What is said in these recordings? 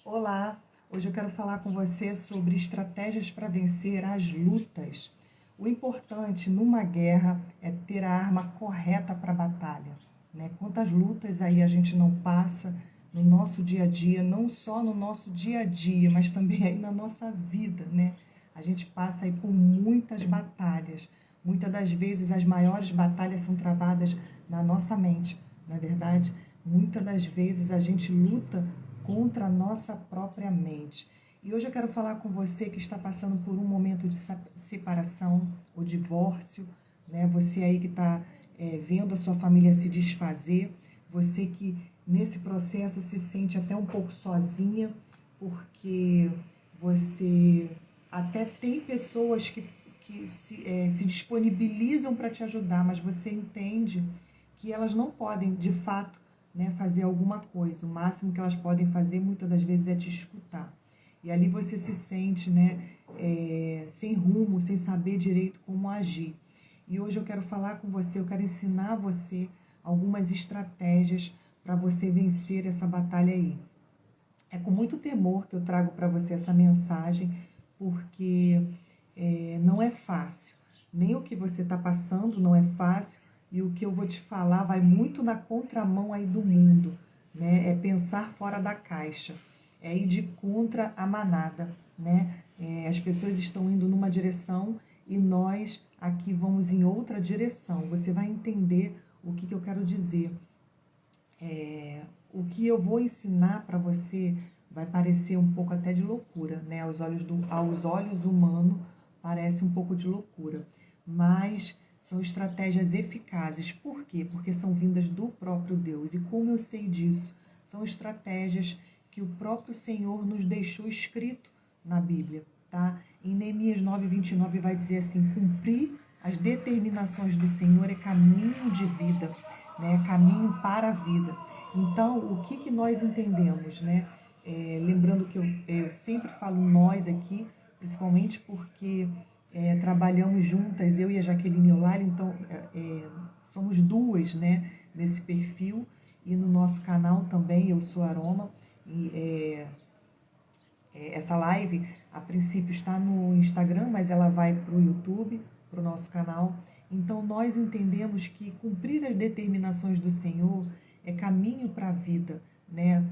Olá, hoje eu quero falar com você sobre estratégias para vencer as lutas. O importante numa guerra é ter a arma correta para a batalha, né? Quantas lutas aí a gente não passa no nosso dia a dia, não só no nosso dia a dia, mas também aí na nossa vida, né? A gente passa aí por muitas batalhas. Muitas das vezes as maiores batalhas são travadas na nossa mente, não é verdade? Muitas das vezes a gente luta contra a nossa própria mente. E hoje eu quero falar com você que está passando por um momento de separação ou divórcio, né? Você aí que está vendo a sua família se desfazer, você que nesse processo se sente até um pouco sozinha, porque você até tem pessoas que se disponibilizam para te ajudar, mas você entende que elas não podem, de fato, né, fazer alguma coisa. O máximo que elas podem fazer, muitas das vezes, é te escutar. E ali você se sente, né, sem rumo, sem saber direito como agir. E hoje eu quero falar com você, eu quero ensinar você algumas estratégias para você vencer essa batalha aí. É com muito temor que eu trago para você essa mensagem, porque não é fácil. Nem o que você está passando não é fácil, e o que eu vou te falar vai muito na contramão aí do mundo, né? É pensar fora da caixa, é ir de contra a manada, né? As pessoas estão indo numa direção e nós aqui vamos em outra direção. Você vai entender o que eu quero dizer. O que eu vou ensinar para você vai parecer um pouco até de loucura, né? Aos olhos humanos parece um pouco de loucura, mas são estratégias eficazes. Por quê? Porque são vindas do próprio Deus. E como eu sei disso? São estratégias que o próprio Senhor nos deixou escrito na Bíblia, tá? Em Neemias 9:29 vai dizer assim: cumprir as determinações do Senhor é caminho de vida, né? Caminho para a vida. Então, o que nós entendemos, né? Lembrando que eu sempre falo nós aqui, principalmente porque trabalhamos juntas, eu e a Jaqueline Eulália, então somos duas, né, nesse perfil, e no nosso canal também, eu sou Aroma, e essa live, a princípio, está no Instagram, mas ela vai para o YouTube, para o nosso canal. Então, nós entendemos que cumprir as determinações do Senhor é caminho para a vida, né?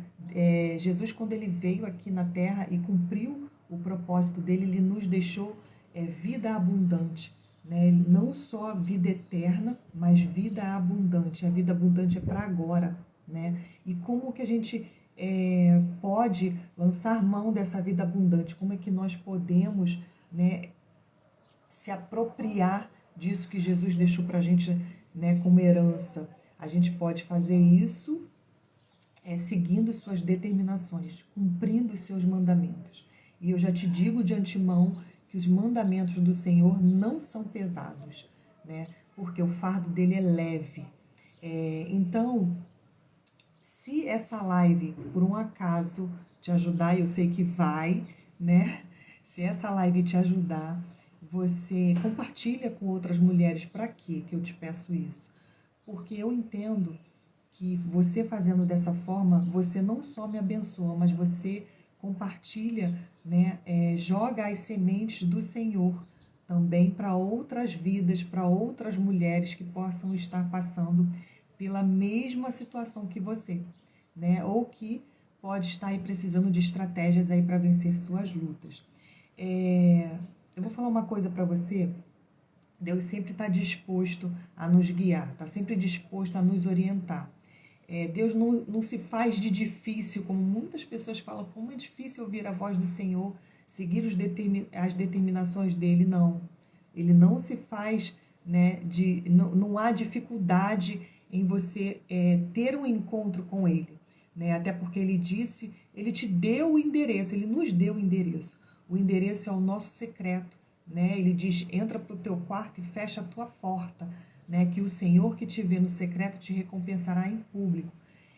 Jesus, quando ele veio aqui na Terra e cumpriu o propósito dele, ele nos deixou vida abundante, né? Não só vida eterna, mas vida abundante. A vida abundante é para agora, né? E como que a gente pode lançar mão dessa vida abundante? Como é que nós podemos, né, se apropriar disso que Jesus deixou para a gente, né, como herança? A gente pode fazer isso seguindo suas determinações, cumprindo os seus mandamentos. E eu já te digo de antemão que os mandamentos do Senhor não são pesados, né? Porque o fardo dele é leve. Então, se essa live, por um acaso, te ajudar, eu sei que vai, né? Se essa live te ajudar, você compartilha com outras mulheres. Para quê que eu te peço isso? Porque eu entendo que você fazendo dessa forma, você não só me abençoa, mas você compartilha, né? Joga as sementes do Senhor também para outras vidas, para outras mulheres que possam estar passando pela mesma situação que você, né? Ou que pode estar aí precisando de estratégias aí para vencer suas lutas. Eu vou falar uma coisa para você. Deus sempre está disposto a nos guiar, está sempre disposto a nos orientar. Deus não se faz de difícil, como muitas pessoas falam, como é difícil ouvir a voz do Senhor, seguir as determinações dele. Não, ele não se faz, né, não há dificuldade em você ter um encontro com ele, né? Até porque ele disse, ele te deu o endereço, ele nos deu o endereço. O endereço é o nosso secreto, né? Ele diz, entra para o teu quarto e fecha a tua porta, né? Que o Senhor que te vê no secreto te recompensará em público.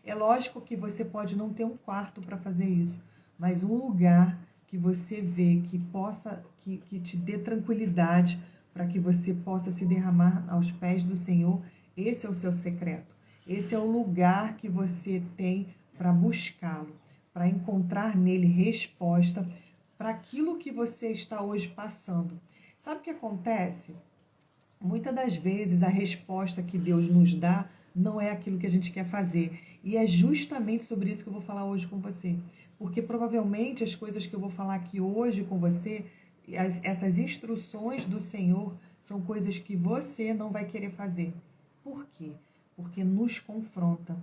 É lógico que você pode não ter um quarto para fazer isso, mas um lugar que você vê, que te dê tranquilidade para que você possa se derramar aos pés do Senhor, esse é o seu secreto. Esse é o lugar que você tem para buscá-lo. para encontrar nele resposta para aquilo que você está hoje passando. Sabe o que acontece? Muitas das vezes a resposta que Deus nos dá não é aquilo que a gente quer fazer. E é justamente sobre isso que eu vou falar hoje com você. Porque provavelmente as coisas que eu vou falar aqui hoje com você, essas instruções do Senhor, são coisas que você não vai querer fazer. Por quê? Porque nos confronta.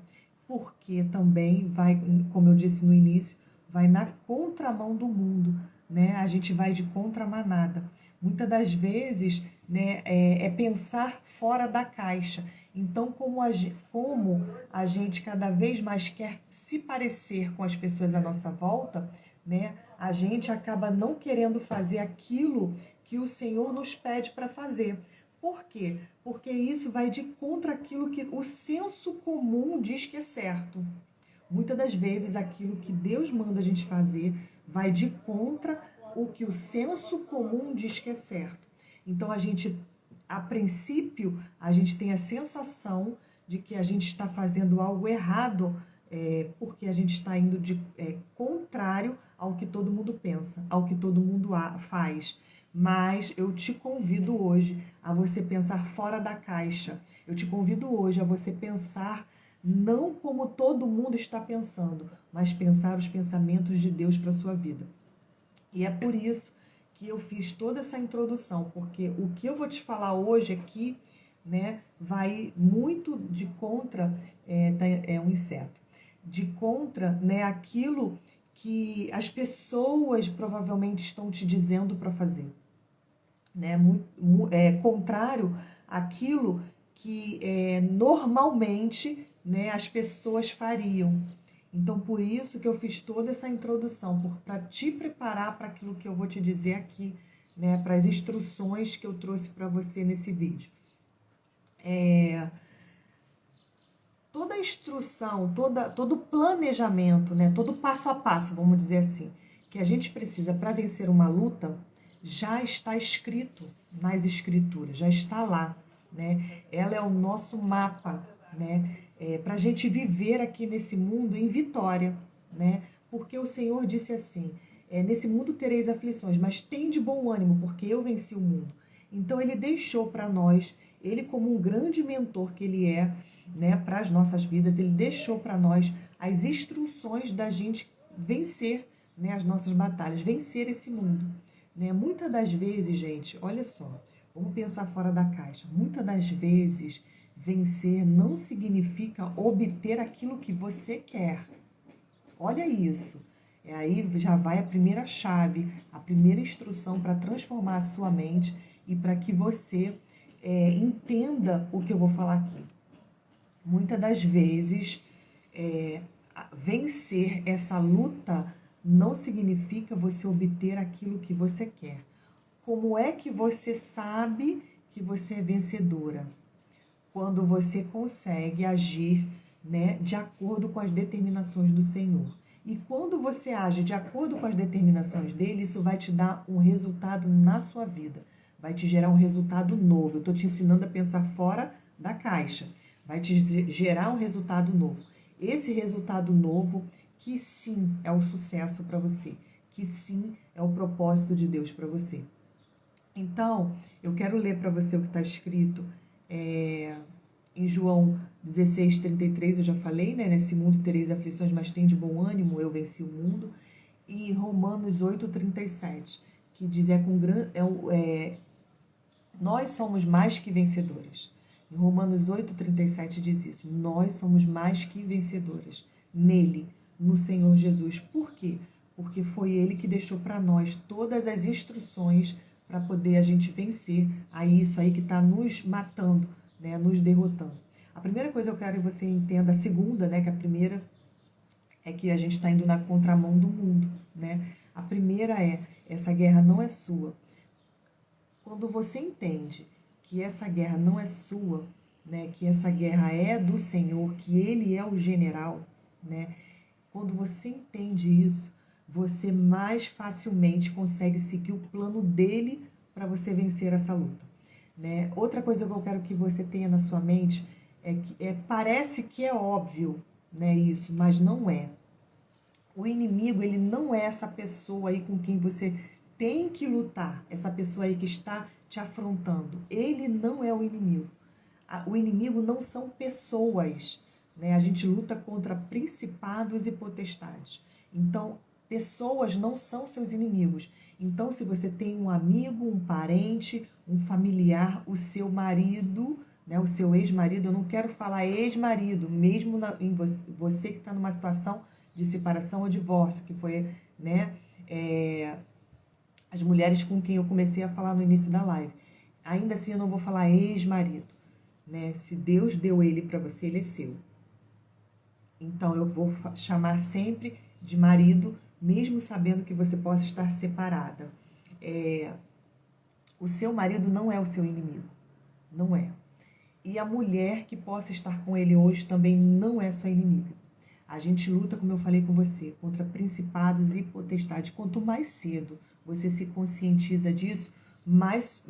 Porque também vai, como eu disse no início, vai na contramão do mundo, né? A gente vai de contramanada. Muitas das vezes, né, é pensar fora da caixa. Então, como a gente cada vez mais quer se parecer com as pessoas à nossa volta, né, a gente acaba não querendo fazer aquilo que o Senhor nos pede para fazer. Por quê? Porque isso vai de contra aquilo que o senso comum diz que é certo. Muitas das vezes aquilo que Deus manda a gente fazer vai de contra o que o senso comum diz que é certo. Então a princípio, a gente tem a sensação de que a gente está fazendo algo errado, porque a gente está indo de contrário ao que todo mundo pensa, ao que todo mundo faz. Mas eu te convido hoje a você pensar fora da caixa. Eu te convido hoje a você pensar não como todo mundo está pensando, mas pensar os pensamentos de Deus para a sua vida. E é por isso que eu fiz toda essa introdução, porque o que eu vou te falar hoje aqui, né, vai muito de contra, um inseto, de contra, né, aquilo que as pessoas provavelmente estão te dizendo para fazer, né, contrário àquilo que normalmente, né, as pessoas fariam. Então, por isso que eu fiz toda essa introdução, para te preparar para aquilo que eu vou te dizer aqui, né, para as instruções que eu trouxe para você nesse vídeo. Toda instrução, todo planejamento, né, todo passo a passo, vamos dizer assim, que a gente precisa para vencer uma luta, já está escrito nas escrituras, já está lá, né? Ela é o nosso mapa, né? Para a gente viver aqui nesse mundo em vitória, né? Porque o Senhor disse assim, nesse mundo tereis aflições, mas tende bom ânimo, porque eu venci o mundo. Então ele deixou para nós, ele como um grande mentor que ele é, né, para as nossas vidas, ele deixou para nós as instruções da gente vencer, né, as nossas batalhas, vencer esse mundo. Né? Muitas das vezes, gente, olha só, vamos pensar fora da caixa. Muitas das vezes, vencer não significa obter aquilo que você quer. Olha isso. Aí já vai a primeira chave, a primeira instrução para transformar a sua mente e para que você entenda o que eu vou falar aqui. Muitas das vezes, vencer essa luta não significa você obter aquilo que você quer. Como é que você sabe que você é vencedora? Quando você consegue agir, né, de acordo com as determinações do Senhor. E quando você age de acordo com as determinações dele, isso vai te dar um resultado na sua vida. Vai te gerar um resultado novo. Eu estou te ensinando a pensar fora da caixa. Vai te gerar um resultado novo. Esse resultado novo que sim é o sucesso para você, que sim é o propósito de Deus para você. Então, eu quero ler para você o que está escrito em João 16:33, eu já falei, né? Nesse mundo tereis aflições, mas tem de bom ânimo, eu venci o mundo. E Romanos 8:37, que diz, nós somos mais que vencedoras. Em Romanos 8:37 diz isso, nós somos mais que vencedoras nele, no Senhor Jesus. Por quê? Porque foi ele que deixou para nós todas as instruções para poder a gente vencer a isso aí que está nos matando, né, nos derrotando. A primeira coisa eu quero que você entenda, a segunda, né, que a primeira é que a gente está indo na contramão do mundo, né? A primeira essa guerra não é sua. Quando você entende que essa guerra não é sua, né, que essa guerra é do Senhor, que ele é o general, né? Quando você entende isso, você mais facilmente consegue seguir o plano dele para você vencer essa luta, né? Outra coisa que eu quero que você tenha na sua mente é que parece que é óbvio, né, isso, mas não é. O inimigo, ele não é essa pessoa aí com quem você tem que lutar, essa pessoa aí que está te afrontando. Ele não é o inimigo. O inimigo não são pessoas, né? A gente luta contra principados e potestades. Então, pessoas não são seus inimigos. Então, se você tem um amigo, um parente, um familiar, o seu marido, né, o seu ex-marido, eu não quero falar ex-marido, mesmo em você que está numa situação de separação ou divórcio, que foi, né, as mulheres com quem eu comecei a falar no início da live. Ainda assim, eu não vou falar ex-marido, né? Se Deus deu ele para você, ele é seu. Então, eu vou chamar sempre de marido, mesmo sabendo que você possa estar separada. O seu marido não é o seu inimigo, não é. E a mulher que possa estar com ele hoje também não é sua inimiga. A gente luta, como eu falei com você, contra principados e potestades. Quanto mais cedo você se conscientiza disso, mais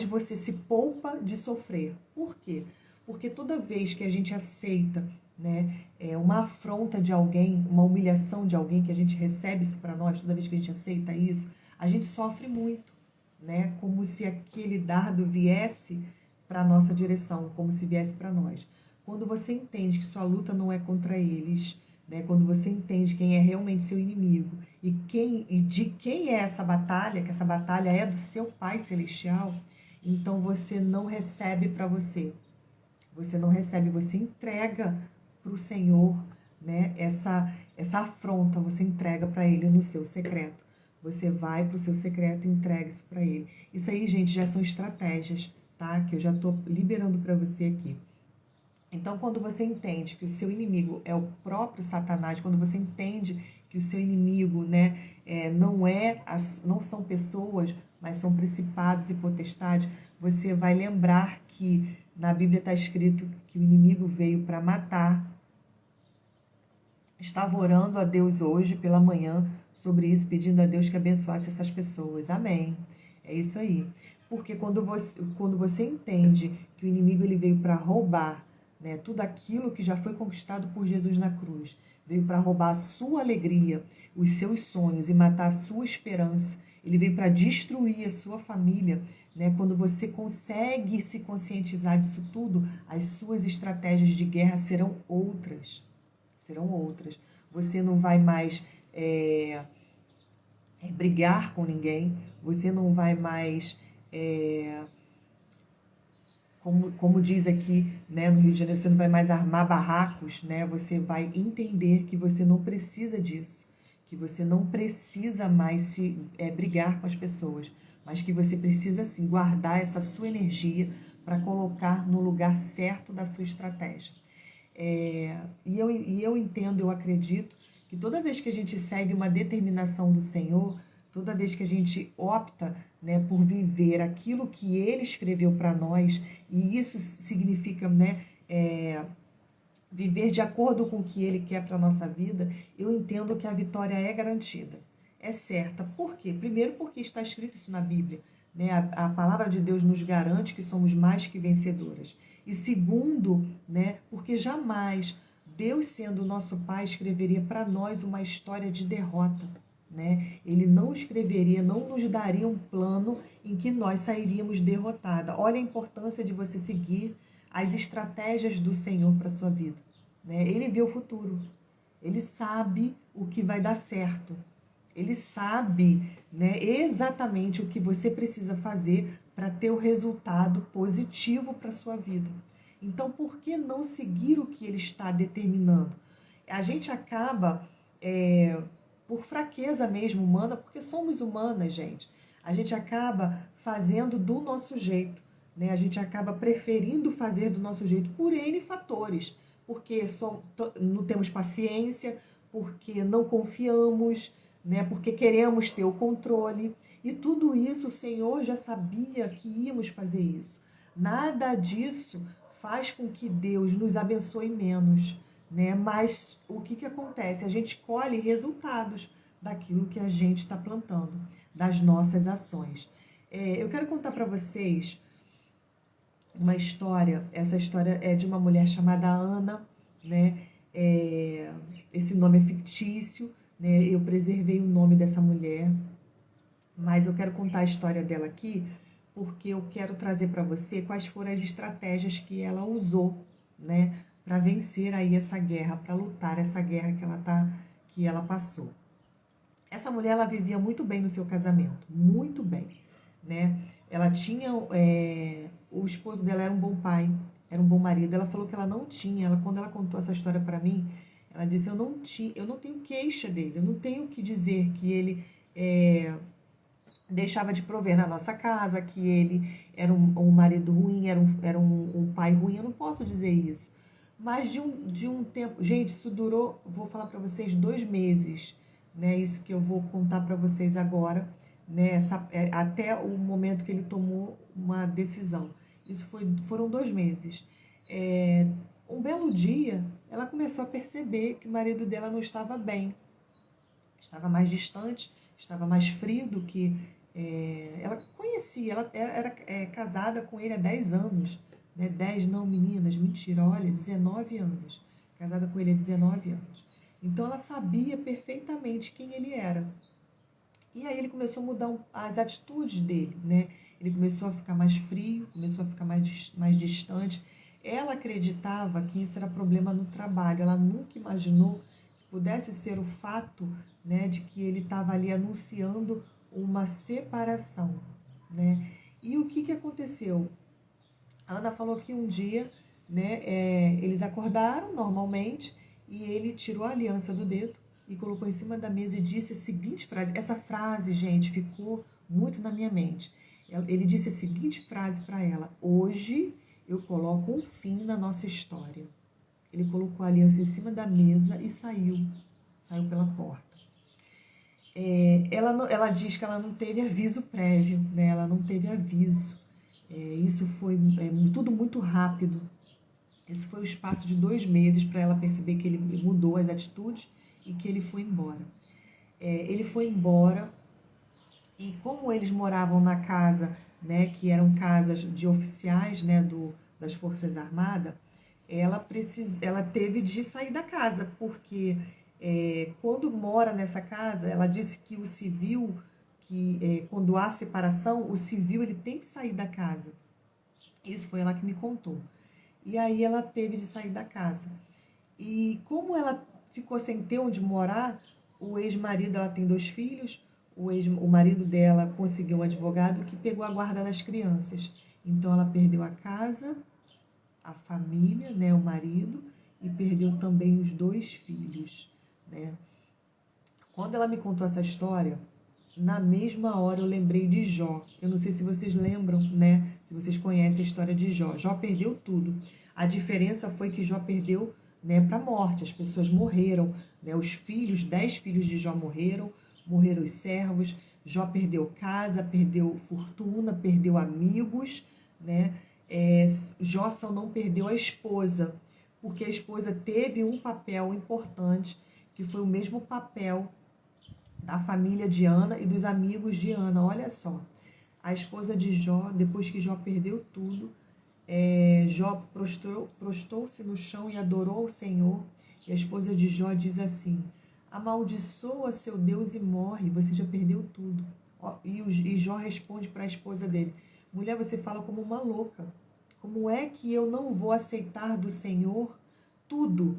você se poupa de sofrer. Por quê? Porque toda vez que a gente aceita, né, uma afronta de alguém, uma humilhação de alguém, que a gente recebe isso para nós, toda vez que a gente aceita isso, a gente sofre muito, né? Como se aquele dardo viesse para a nossa direção, como se viesse para nós. Quando você entende que sua luta não é contra eles, né? Quando você entende quem é realmente seu inimigo e de quem é essa batalha, que essa batalha é do seu Pai Celestial, então você não recebe para você. Você não recebe, você entrega para o Senhor, né? Essa afronta, você entrega para Ele no seu secreto. Você vai para o seu secreto e entrega isso para Ele. Isso aí, gente, já são estratégias, tá? Que eu já estou liberando para você aqui. Então, quando você entende que o seu inimigo é o próprio Satanás, quando você entende que o seu inimigo, né, não são pessoas, mas são principados e potestades, você vai lembrar que na Bíblia está escrito que o inimigo veio para matar. Estava orando a Deus hoje pela manhã sobre isso, pedindo a Deus que abençoasse essas pessoas. Amém. É isso aí. Porque quando você entende que o inimigo ele veio para roubar, né, tudo aquilo que já foi conquistado por Jesus na cruz, veio para roubar a sua alegria, os seus sonhos e matar a sua esperança, ele veio para destruir a sua família, né? Quando você consegue se conscientizar disso tudo, as suas estratégias de guerra serão outras. Serão outras. Você não vai mais brigar com ninguém, você não vai mais... Como diz aqui, né, no Rio de Janeiro, você não vai mais armar barracos, né? Você vai entender que você não precisa disso, que você não precisa mais brigar com as pessoas, mas que você precisa, sim, guardar essa sua energia para colocar no lugar certo da sua estratégia. E eu entendo, eu acredito, que toda vez que a gente segue uma determinação do Senhor, toda vez que a gente opta, né, por viver aquilo que Ele escreveu para nós, e isso significa, né, viver de acordo com o que Ele quer para a nossa vida, eu entendo que a vitória é garantida, é certa. Por quê? Primeiro porque está escrito isso na Bíblia, né? A palavra de Deus nos garante que somos mais que vencedoras. E segundo, né, porque jamais Deus, sendo o nosso Pai, escreveria para nós uma história de derrota. Né? Ele não escreveria, não nos daria um plano em que nós sairíamos derrotada. Olha a importância de você seguir as estratégias do Senhor para a sua vida. Né? Ele vê o futuro, ele sabe o que vai dar certo, ele sabe, né, exatamente o que você precisa fazer para ter o resultado positivo para a sua vida. Então, por que não seguir o que ele está determinando? A gente acaba... por fraqueza mesmo humana, porque somos humanas, gente. A gente acaba fazendo do nosso jeito, né? A gente acaba preferindo fazer do nosso jeito por N fatores. Porque não temos paciência, porque não confiamos, né? Porque queremos ter o controle. E tudo isso o Senhor já sabia que íamos fazer isso. Nada disso faz com que Deus nos abençoe menos. Né? Mas o que acontece? A gente colhe resultados daquilo que a gente está plantando, das nossas ações. Eu quero contar para vocês uma história. Essa história é de uma mulher chamada Ana, né? Esse nome é fictício, né? Eu preservei o nome dessa mulher, mas eu quero contar a história dela aqui, porque eu quero trazer para você quais foram as estratégias que ela usou, né, para vencer aí essa guerra, para lutar essa guerra que ela passou. Essa mulher, ela vivia muito bem no seu casamento, muito bem, né? Ela tinha, o esposo dela era um bom pai, era um bom marido. Ela falou que ela não tinha, quando ela contou essa história para mim, ela disse, eu não tenho queixa dele, eu não tenho que dizer que ele deixava de prover na nossa casa, que ele era um marido ruim, era um pai ruim, eu não posso dizer isso. Mas de um tempo, gente, isso durou, vou falar para vocês, 2 meses, né? Isso que eu vou contar para vocês agora, né? Até o momento que ele tomou uma decisão. Foram 2 meses. Um belo dia, ela começou a perceber que o marido dela não estava bem, estava mais distante, estava mais frio do que ela conhecia. Ela era casada com ele há 10 anos, né? 10 não, meninas, mentira, olha, 19 anos. Casada com ele há 19 anos. Então ela sabia perfeitamente quem ele era. E aí ele começou a mudar as atitudes dele, né? Ele começou a ficar mais frio, começou a ficar mais distante. Ela acreditava que isso era problema no trabalho. Ela nunca imaginou que pudesse ser o fato, né, de que ele estava ali anunciando uma separação, né? E o que aconteceu? A Ana falou que um dia, né, eles acordaram normalmente e ele tirou a aliança do dedo e colocou em cima da mesa e disse a seguinte frase. Essa frase, gente, ficou muito na minha mente. Ele disse a seguinte frase para ela: hoje eu coloco um fim na nossa história. Ele colocou a aliança em cima da mesa e saiu pela porta. Ela diz que ela não teve aviso prévio, né? Ela não teve aviso. Isso foi tudo muito rápido. Isso foi o espaço de 2 meses para ela perceber que ele mudou as atitudes e que ele foi embora. Ele foi embora e como eles moravam na casa, né, que eram casas de oficiais, né, das Forças Armadas, ela teve de sair da casa, porque quando mora nessa casa, ela disse que o civil, quando há separação, o civil ele tem que sair da casa. Isso foi ela que me contou. E aí ela teve de sair da casa. E como ela ficou sem ter onde morar, o ex-marido, ela tem 2 filhos, o marido dela conseguiu um advogado que pegou a guarda das crianças. Então ela perdeu a casa, a família, né, o marido, e perdeu também os 2 filhos, né? Quando ela me contou essa história, na mesma hora eu lembrei de Jó. Eu não sei se vocês lembram, né? Se vocês conhecem a história de Jó. Jó perdeu tudo. A diferença foi que Jó perdeu, né, para a morte. As pessoas morreram, né? Os filhos, 10 filhos de Jó morreram os servos. Jó perdeu casa, perdeu fortuna, perdeu amigos, né? Jó só não perdeu a esposa, porque a esposa teve um papel importante, que foi o mesmo papel da família de Ana e dos amigos de Ana. Olha só, a esposa de Jó, depois que Jó perdeu tudo, Jó prostou-se no chão e adorou o Senhor. E a esposa de Jó diz assim: amaldiçoa seu Deus e morre, você já perdeu tudo. E Jó responde para a esposa dele: mulher, você fala como uma louca. Como é que eu não vou aceitar do Senhor tudo?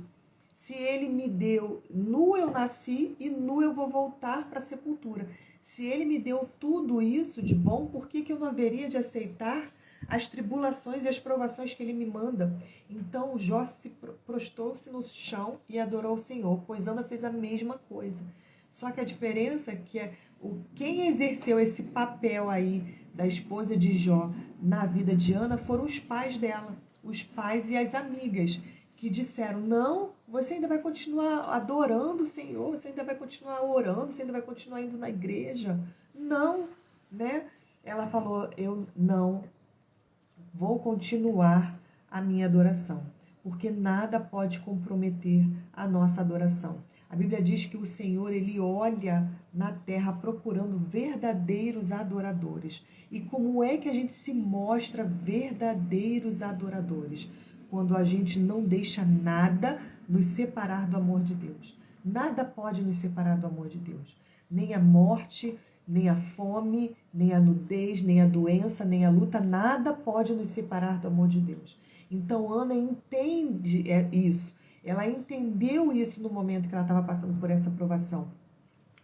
Se ele me deu, nu eu nasci e nu eu vou voltar para a sepultura. Se ele me deu tudo isso de bom, por que eu não haveria de aceitar as tribulações e as provações que ele me manda? Então Jó prostrou-se no chão e adorou o Senhor, pois Ana fez a mesma coisa. Só que a diferença é que quem exerceu esse papel aí da esposa de Jó na vida de Ana foram os pais dela, os pais e as amigas, que disseram: não, você ainda vai continuar adorando o Senhor, você ainda vai continuar orando, você ainda vai continuar indo na igreja. Não, né? Ela falou: eu não vou continuar a minha adoração, porque nada pode comprometer a nossa adoração. A Bíblia diz que o Senhor, ele olha na terra procurando verdadeiros adoradores. E como é que a gente se mostra verdadeiros adoradores? Quando a gente não deixa nada nos separar do amor de Deus. Nada pode nos separar do amor de Deus. Nem a morte, nem a fome, nem a nudez, nem a doença, nem a luta, nada pode nos separar do amor de Deus. Então Ana entende isso. Ela entendeu isso no momento que ela estava passando por essa provação.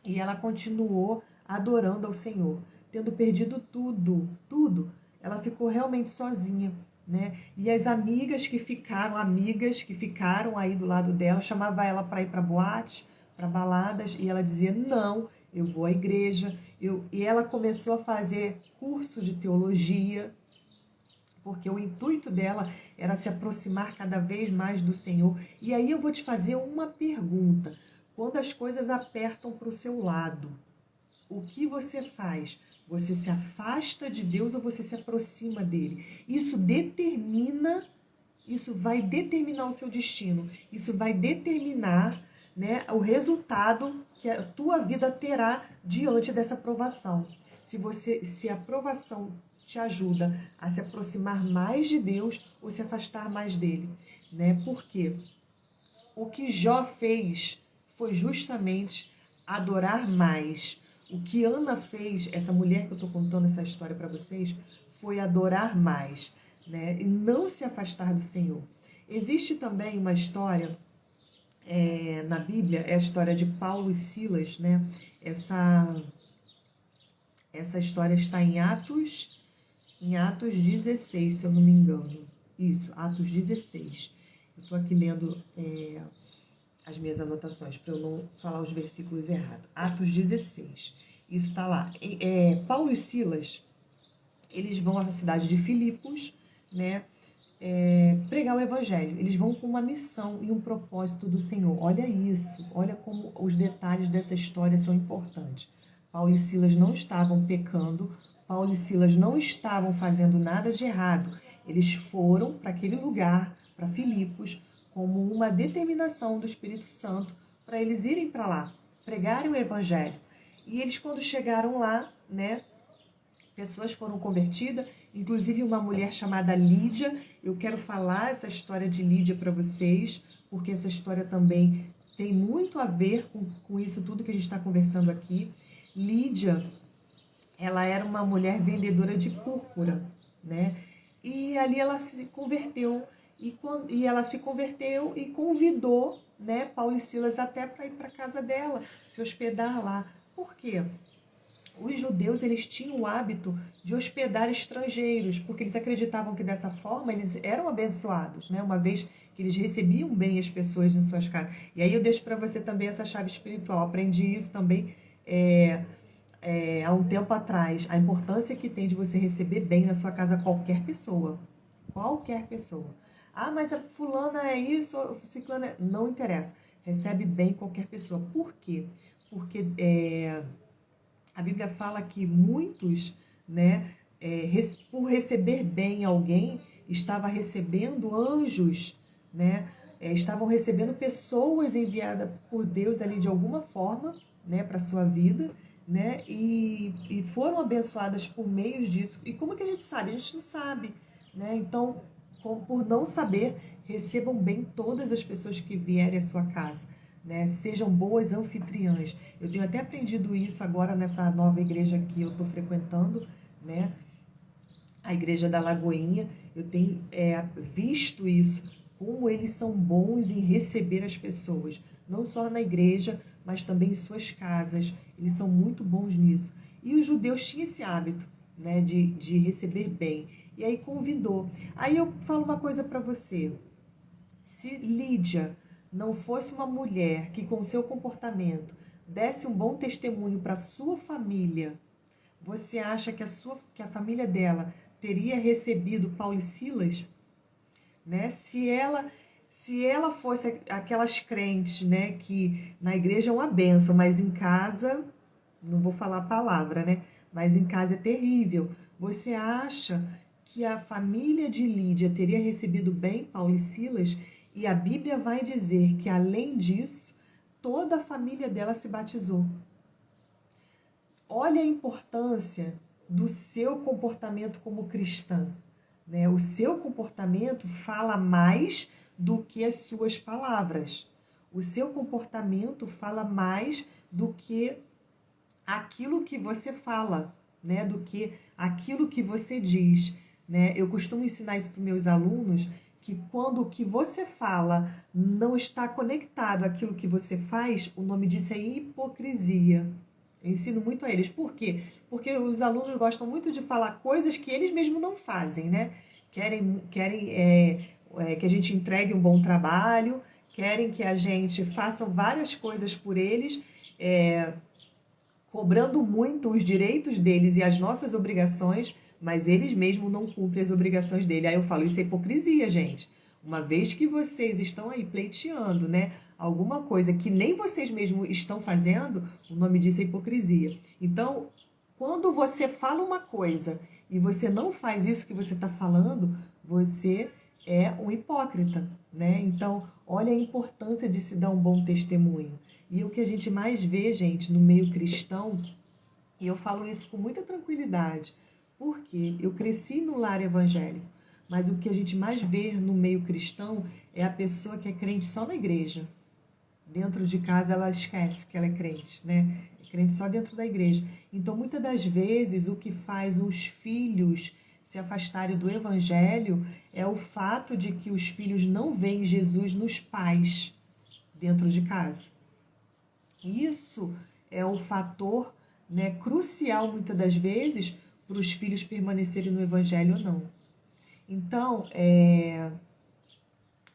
E ela continuou adorando ao Senhor, tendo perdido tudo. Ela ficou realmente sozinha, né? E as amigas que ficaram aí do lado dela, chamava ela para ir para boate, para baladas, e ela dizia: "Não, eu vou à igreja". E ela começou a fazer curso de teologia, porque o intuito dela era se aproximar cada vez mais do Senhor. E aí eu vou te fazer uma pergunta. Quando as coisas apertam para o seu lado, o que você faz? Você se afasta de Deus ou você se aproxima dele? Isso vai determinar o seu destino. Isso vai determinar, né, o resultado que a tua vida terá diante dessa provação. Se a provação te ajuda a se aproximar mais de Deus ou se afastar mais dele, né? Porque o que Jó fez foi justamente adorar mais. O que Ana fez, essa mulher que eu estou contando essa história para vocês, foi adorar mais, né? E não se afastar do Senhor. Existe também uma história na Bíblia, é a história de Paulo e Silas, né? Essa história está em Atos 16, se eu não me engano. Isso, Atos 16. Eu estou aqui lendo as minhas anotações, para eu não falar os versículos errados. Atos 16. Isso está lá. Paulo e Silas, eles vão à cidade de Filipos, né? Pregar o evangelho. Eles vão com uma missão e um propósito do Senhor. Olha isso, olha como os detalhes dessa história são importantes. Paulo e Silas não estavam pecando, Paulo e Silas não estavam fazendo nada de errado. Eles foram para aquele lugar, para Filipos, como uma determinação do Espírito Santo para eles irem para lá, pregarem o evangelho. E eles, quando chegaram lá, né, pessoas foram convertidas, inclusive uma mulher chamada Lídia. Eu quero falar essa história de Lídia para vocês, porque essa história também tem muito a ver com isso tudo que a gente está conversando aqui. Lídia, ela era uma mulher vendedora de púrpura, né? E ali ela se converteu, e ela se converteu e convidou, né, Paulo e Silas até para ir para a casa dela, se hospedar lá. Por quê? Os judeus, eles tinham o hábito de hospedar estrangeiros, porque eles acreditavam que dessa forma eles eram abençoados, né? Uma vez que eles recebiam bem as pessoas em suas casas. E aí eu deixo para você também essa chave espiritual. Aprendi isso também há um tempo atrás. A importância que tem de você receber bem na sua casa qualquer pessoa. Qualquer pessoa. Ah, mas a fulana é isso, a ciclana é... Não interessa. Recebe bem qualquer pessoa. Por quê? Porque... a Bíblia fala que muitos, né, por receber bem alguém, estava recebendo anjos, né, estavam recebendo pessoas enviadas por Deus ali de alguma forma, né, para a sua vida, né, e foram abençoadas por meio disso. E como que a gente sabe? A gente não sabe, né? Então, por não saber, recebam bem todas as pessoas que vierem à sua casa. Né, sejam boas anfitriãs. Eu tenho até aprendido isso agora nessa nova igreja que eu estou frequentando, né, a igreja da Lagoinha. Eu tenho visto isso, como eles são bons em receber as pessoas, não só na igreja, mas também em suas casas. Eles são muito bons nisso. E os judeus tinham esse hábito, né, de receber bem. E aí convidou. Aí eu falo uma coisa para você. Se Lídia não fosse uma mulher que com seu comportamento desse um bom testemunho para sua família, você acha que a família dela teria recebido Paulo e Silas? Né? Se ela fosse aquelas crentes, né, que na igreja é uma bênção, mas em casa, não vou falar a palavra, né, mas em casa é terrível. Você acha que a família de Lídia teria recebido bem Paulo e Silas? E a Bíblia vai dizer que, além disso, toda a família dela se batizou. Olha a importância do seu comportamento como cristã, né? O seu comportamento fala mais do que as suas palavras. O seu comportamento fala mais do que aquilo que você fala, né? Do que aquilo que você diz, né? Eu costumo ensinar isso para os meus alunos, que quando o que você fala não está conectado àquilo que você faz, o nome disso é hipocrisia. Eu ensino muito a eles. Por quê? Porque os alunos gostam muito de falar coisas que eles mesmos não fazem, né? Querem que a gente entregue um bom trabalho, querem que a gente faça várias coisas por eles, cobrando muito os direitos deles e as nossas obrigações, mas eles mesmos não cumprem as obrigações dele. Aí eu falo, isso é hipocrisia, gente. Uma vez que vocês estão aí pleiteando, né, alguma coisa que nem vocês mesmos estão fazendo, o nome disso é hipocrisia. Então, quando você fala uma coisa e você não faz isso que você está falando, você é um hipócrita, né? Então, olha a importância de se dar um bom testemunho. E o que a gente mais vê, gente, no meio cristão, e eu falo isso com muita tranquilidade, porque eu cresci no lar evangélico, mas o que a gente mais vê no meio cristão é a pessoa que é crente só na igreja. Dentro de casa ela esquece que ela é crente, né? É crente só dentro da igreja. Então, muitas das vezes, o que faz os filhos se afastarem do evangelho é o fato de que os filhos não veem Jesus nos pais dentro de casa. Isso é o fator, né, crucial, muitas das vezes, para os filhos permanecerem no evangelho ou não. Então, é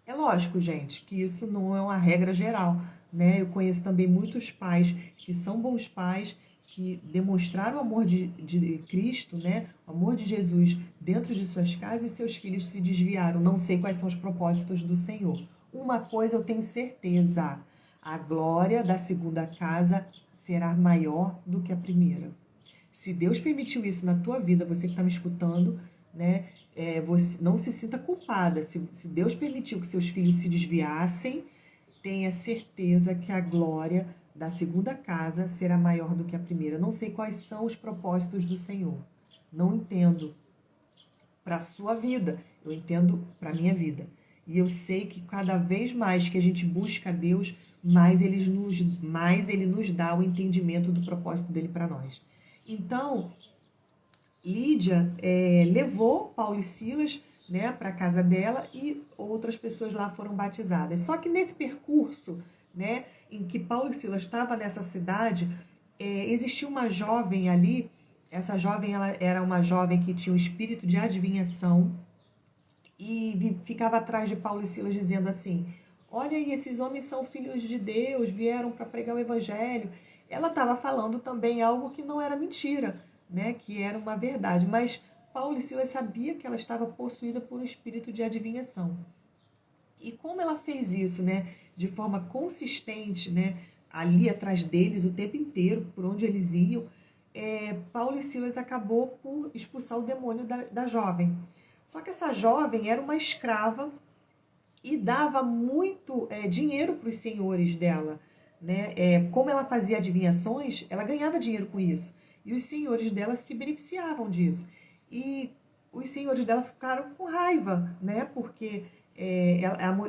lógico, gente, que isso não é uma regra geral, né? Eu conheço também muitos pais que são bons pais, que demonstraram o amor de Cristo, né? O amor de Jesus dentro de suas casas, e seus filhos se desviaram. Não sei quais são os propósitos do Senhor. Uma coisa eu tenho certeza: a glória da segunda casa será maior do que a primeira. Se Deus permitiu isso na tua vida, você que está me escutando, né? Você não se sinta culpada. Se Deus permitiu que seus filhos se desviassem, tenha certeza que a glória da segunda casa será maior do que a primeira. Não sei quais são os propósitos do Senhor. Não entendo para a sua vida. Eu entendo para a minha vida. E eu sei que cada vez mais que a gente busca Deus, mais Ele nos dá o entendimento do propósito dele para nós. Então, Lídia levou Paulo e Silas, né, para a casa dela, e outras pessoas lá foram batizadas. Só que nesse percurso, né, em que Paulo e Silas estavam nessa cidade, existia uma jovem ali. Essa jovem, ela era uma jovem que tinha um espírito de adivinhação e ficava atrás de Paulo e Silas dizendo assim: olha aí, esses homens são filhos de Deus, vieram para pregar o evangelho. Ela estava falando também algo que não era mentira, né, que era uma verdade, mas Paulo e Silas sabia que ela estava possuída por um espírito de adivinhação. E como ela fez isso, né, de forma consistente, né, ali atrás deles o tempo inteiro, por onde eles iam, Paulo e Silas acabou por expulsar o demônio da jovem. Só que essa jovem era uma escrava e dava muito dinheiro para os senhores dela, né? Como ela fazia adivinhações, ela ganhava dinheiro com isso. E os senhores dela se beneficiavam disso. E os senhores dela ficaram com raiva, né? Porque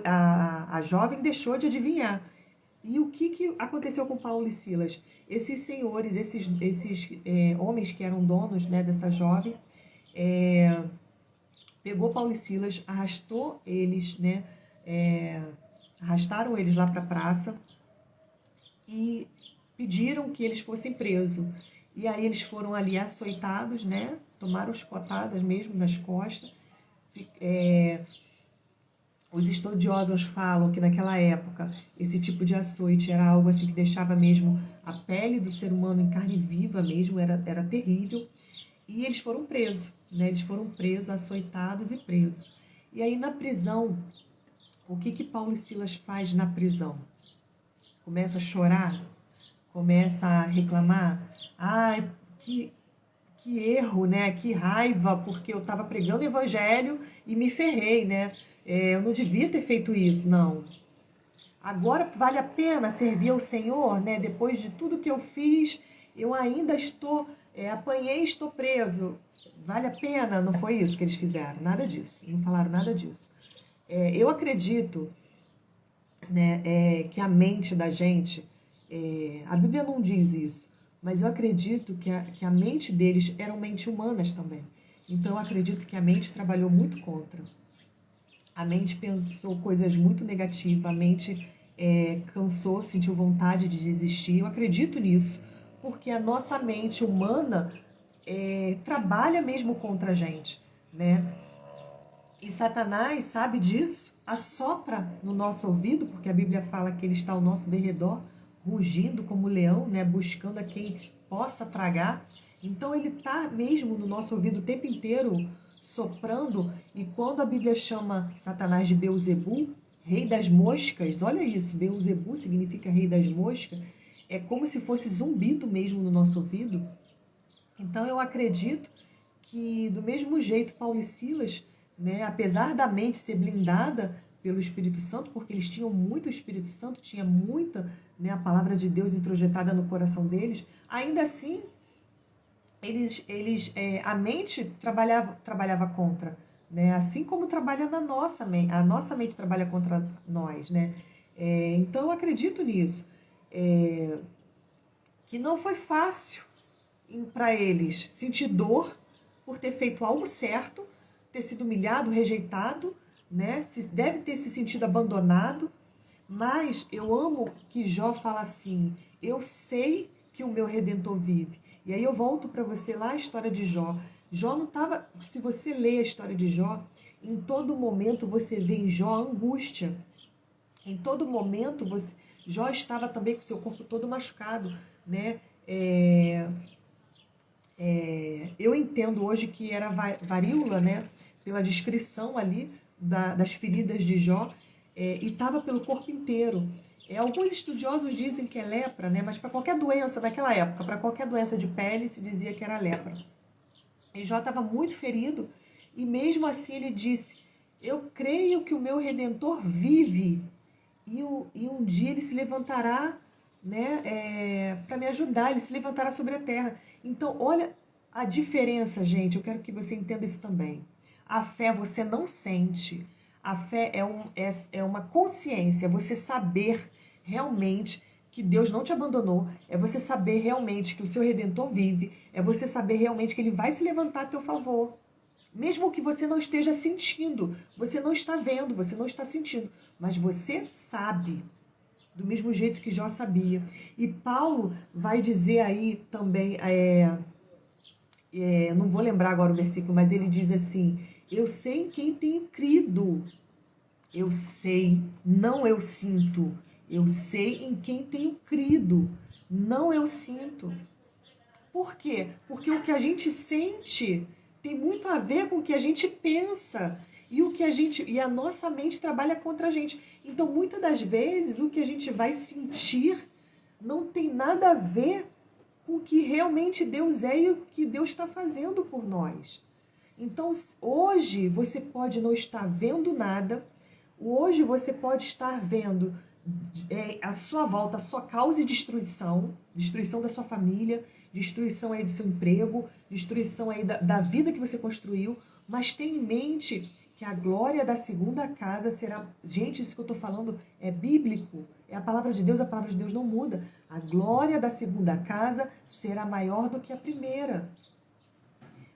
a jovem deixou de adivinhar. E o que aconteceu com Paulo e Silas? Esses senhores, esses homens que eram donos, né, dessa jovem, pegou Paulo e Silas, arrastou eles, né? Arrastaram eles lá para a praça e pediram que eles fossem presos. E aí eles foram ali açoitados, né? Tomaram chicotadas mesmo nas costas. Os estudiosos falam que naquela época esse tipo de açoite era algo assim que deixava mesmo a pele do ser humano em carne viva mesmo, era terrível. E eles foram presos, né? Eles foram presos, açoitados e presos. E aí na prisão, o que Paulo e Silas faz na prisão? Começa a chorar, começa a reclamar. Ai, que erro, né? Que raiva, porque eu estava pregando o evangelho e me ferrei, né? Eu não devia ter feito isso, não. Agora vale a pena servir ao Senhor, né? Depois de tudo que eu fiz, eu ainda apanhei e estou preso. Vale a pena? Não foi isso que eles fizeram, nada disso. Não falaram nada disso. Eu acredito né, que a mente da gente, a Bíblia não diz isso, mas eu acredito que a mente deles eram mentes humanas também. Então eu acredito que a mente trabalhou muito contra. A mente pensou coisas muito negativas, a mente cansou, sentiu vontade de desistir. Eu acredito nisso, porque a nossa mente humana trabalha mesmo contra a gente, né? E Satanás sabe disso, assopra no nosso ouvido, porque a Bíblia fala que ele está ao nosso derredor, rugindo como leão, né? Buscando a quem possa tragar. Então ele está mesmo no nosso ouvido o tempo inteiro, soprando. E quando a Bíblia chama Satanás de Beelzebul, rei das moscas, olha isso, Beelzebul significa rei das moscas, é como se fosse zumbido mesmo no nosso ouvido. Então eu acredito que do mesmo jeito Paulo e Silas, né, apesar da mente ser blindada pelo Espírito Santo, porque eles tinham muito Espírito Santo, tinha muita, né, a palavra de Deus introjetada no coração deles, ainda assim a mente trabalhava contra, né? Assim como trabalha na nossa mente, a nossa mente trabalha contra nós, né? Então eu acredito nisso, que não foi fácil para eles sentir dor por ter feito algo certo, ter sido humilhado, rejeitado, né? Deve ter se sentido abandonado, mas eu amo que Jó fala assim: eu sei que o meu Redentor vive. E aí eu volto para você lá a história de Jó. Jó não estava. Se você lê a história de Jó, em todo momento você vê em Jó angústia. Em todo momento Jó estava também com seu corpo todo machucado, né? Eu entendo hoje que era varíola, né? Pela descrição ali das feridas de Jó, e estava pelo corpo inteiro. Alguns estudiosos dizem que é lepra, né? Mas para qualquer doença, naquela época, para qualquer doença de pele, se dizia que era lepra. E Jó estava muito ferido, e mesmo assim ele disse: eu creio que o meu Redentor vive, e um dia ele se levantará, né, para me ajudar, ele se levantará sobre a terra. Então, olha a diferença, gente, eu quero que você entenda isso também. A fé você não sente, a fé é uma consciência, você saber realmente que Deus não te abandonou, é você saber realmente que o seu Redentor vive, é você saber realmente que ele vai se levantar a teu favor. Mesmo que você não esteja sentindo, você não está vendo, você não está sentindo, mas você sabe, do mesmo jeito que Jó sabia. E Paulo vai dizer aí também, não vou lembrar agora o versículo, mas ele diz assim: eu sei em quem tenho crido. Eu sei, não eu sinto. Eu sei em quem tenho crido, não eu sinto. Por quê? Porque o que a gente sente tem muito a ver com o que a gente pensa e a nossa mente trabalha contra a gente. Então, muitas das vezes, o que a gente vai sentir não tem nada a ver com o que realmente Deus é e o que Deus está fazendo por nós. Então, hoje você pode não estar vendo nada, hoje você pode estar vendo a sua volta, a sua causa e destruição da sua família, destruição aí do seu emprego, destruição aí da vida que você construiu, mas tenha em mente que a glória da segunda casa será... Gente, isso que eu estou falando é bíblico, é a palavra de Deus não muda. A glória da segunda casa será maior do que a primeira.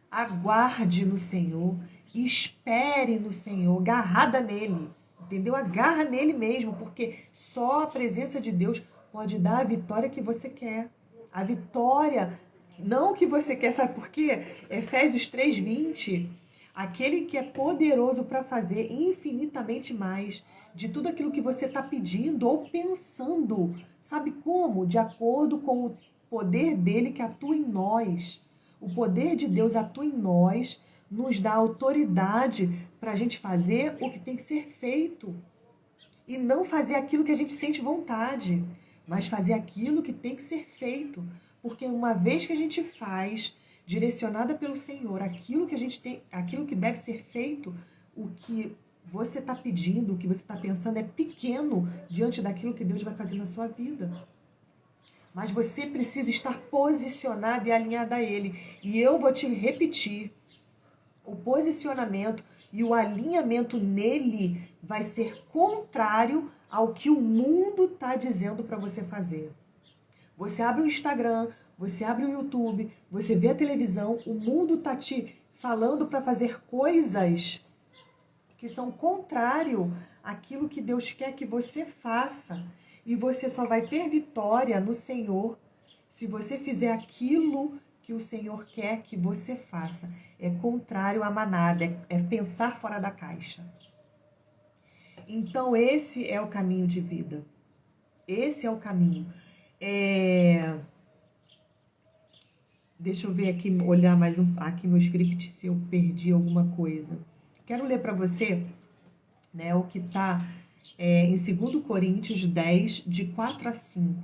Aguarde no Senhor, espere no Senhor, agarrada nele, entendeu? Agarra nele mesmo, porque só a presença de Deus pode dar a vitória que você quer. A vitória, não que você quer, sabe por quê? Efésios 3:20, aquele que é poderoso para fazer infinitamente mais de tudo aquilo que você está pedindo ou pensando. Sabe como? De acordo com o poder dele que atua em nós. O poder de Deus atua em nós, nos dá autoridade para a gente fazer o que tem que ser feito. E não fazer aquilo que a gente sente vontade, mas fazer aquilo que tem que ser feito. Porque uma vez que a gente faz, direcionada pelo Senhor, aquilo que a gente tem, aquilo que deve ser feito, o que você está pedindo, o que você está pensando é pequeno diante daquilo que Deus vai fazer na sua vida. Mas você precisa estar posicionado e alinhado a Ele. E eu vou te repetir. o posicionamento e o alinhamento nele vai ser contrário ao que o mundo está dizendo para você fazer. Você abre o Instagram, você abre o YouTube, você vê a televisão, o mundo está te falando para fazer coisas que são contrário àquilo que Deus quer que você faça. E você só vai ter vitória no Senhor se você fizer aquilo que o Senhor quer que você faça. É contrário à manada, é pensar fora da caixa. Então esse é o caminho de vida. Esse é o caminho. Deixa eu ver aqui, olhar mais aqui no script se eu perdi alguma coisa. Quero ler para você, né, o que está em 2 Coríntios 10, de 4 a 5.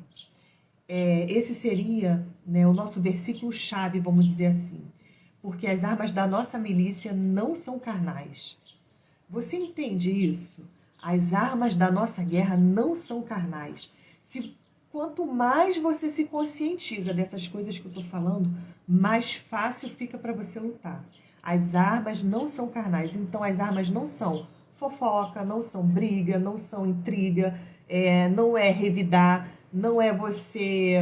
Esse seria, né, o nosso versículo-chave, vamos dizer assim. Porque as armas da nossa milícia não são carnais. Você entende isso? As armas da nossa guerra não são carnais. Quanto mais você se conscientiza dessas coisas que eu estou falando, mais fácil fica para você lutar. As armas não são carnais, então as armas não são fofoca, não são briga, não são intriga, não é revidar, não é você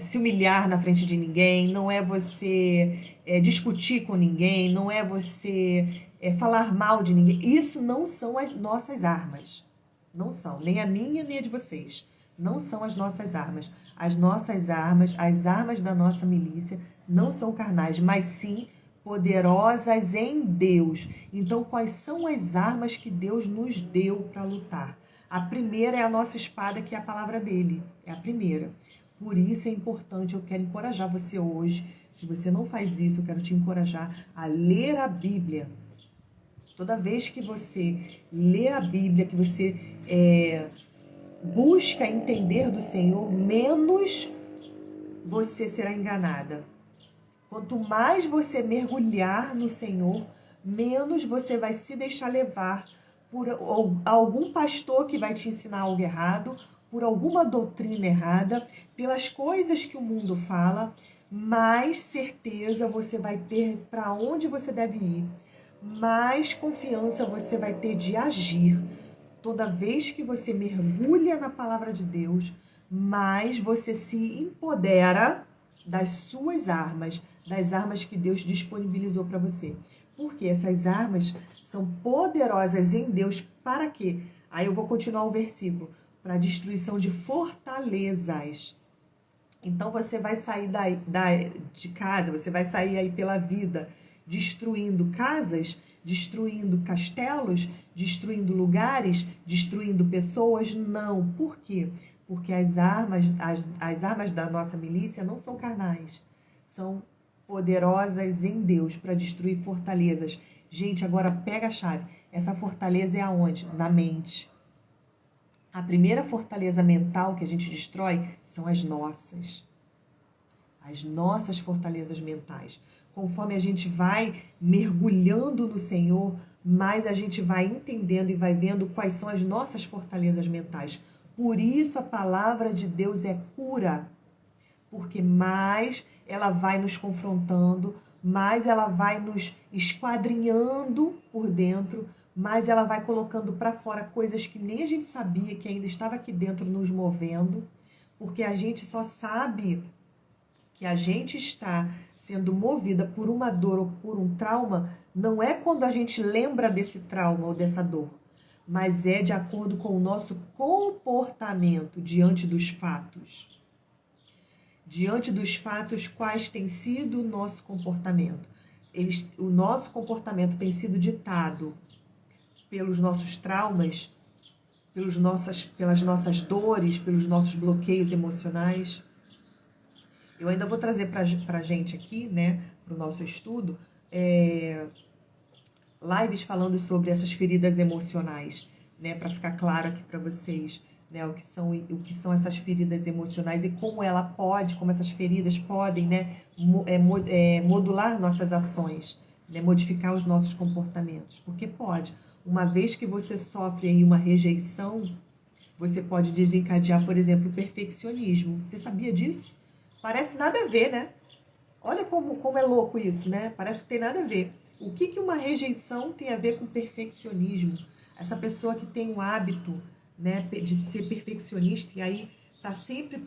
se humilhar na frente de ninguém, não é você discutir com ninguém, não é você falar mal de ninguém. Isso não são as nossas armas. Não são, nem a minha, nem a de vocês. Não são as nossas armas. As nossas armas, as armas da nossa milícia, não são carnais, mas sim poderosas em Deus. Então, quais são as armas que Deus nos deu para lutar? A primeira é a nossa espada, que é a palavra dele. É a primeira. Por isso é importante, eu quero encorajar você hoje. Se você não faz isso, eu quero te encorajar a ler a Bíblia. Toda vez que você lê a Bíblia, que você busca entender do Senhor, menos você será enganada. Quanto mais você mergulhar no Senhor, menos você vai se deixar levar por algum pastor que vai te ensinar algo errado, por alguma doutrina errada, pelas coisas que o mundo fala, mais certeza você vai ter para onde você deve ir. Mais confiança você vai ter de agir. Toda vez que você mergulha na palavra de Deus, mais você se empodera das suas armas, das armas que Deus disponibilizou para você. Porque essas armas são poderosas em Deus para quê? Aí eu vou continuar o versículo. Para a destruição de fortalezas. Então você vai sair de casa, você vai sair aí pela vida destruindo casas, destruindo castelos, destruindo lugares, destruindo pessoas? Não. Por quê? Porque as armas da nossa milícia não são carnais, são poderosas em Deus para destruir fortalezas. Gente, agora pega a chave. Essa fortaleza é aonde? Na mente. A primeira fortaleza mental que a gente destrói são as nossas fortalezas mentais. Conforme a gente vai mergulhando no Senhor, mais a gente vai entendendo e vai vendo quais são as nossas fortalezas mentais. Por isso a palavra de Deus é cura, porque mais ela vai nos confrontando, mais ela vai nos esquadrinhando por dentro, mais ela vai colocando para fora coisas que nem a gente sabia que ainda estava aqui dentro nos movendo, porque a gente só sabe que a gente está sendo movida por uma dor ou por um trauma, não é quando a gente lembra desse trauma ou dessa dor, mas é de acordo com o nosso comportamento diante dos fatos. Diante dos fatos, quais tem sido o nosso comportamento? O nosso comportamento tem sido ditado pelos nossos traumas, pelas nossas dores, pelos nossos bloqueios emocionais. Eu ainda vou trazer para a gente aqui, né, para o nosso estudo, lives falando sobre essas feridas emocionais, né, para ficar claro aqui para vocês, né, o que são essas feridas emocionais e como essas feridas podem, né, modular nossas ações, né, modificar os nossos comportamentos, porque pode. Uma vez que você sofre aí uma rejeição, você pode desencadear, por exemplo, o perfeccionismo. Você sabia disso? Parece nada a ver, né? Olha como é louco isso, né? Parece que tem nada a ver. O que uma rejeição tem a ver com perfeccionismo? Essa pessoa que tem um hábito, né, de ser perfeccionista e aí está sempre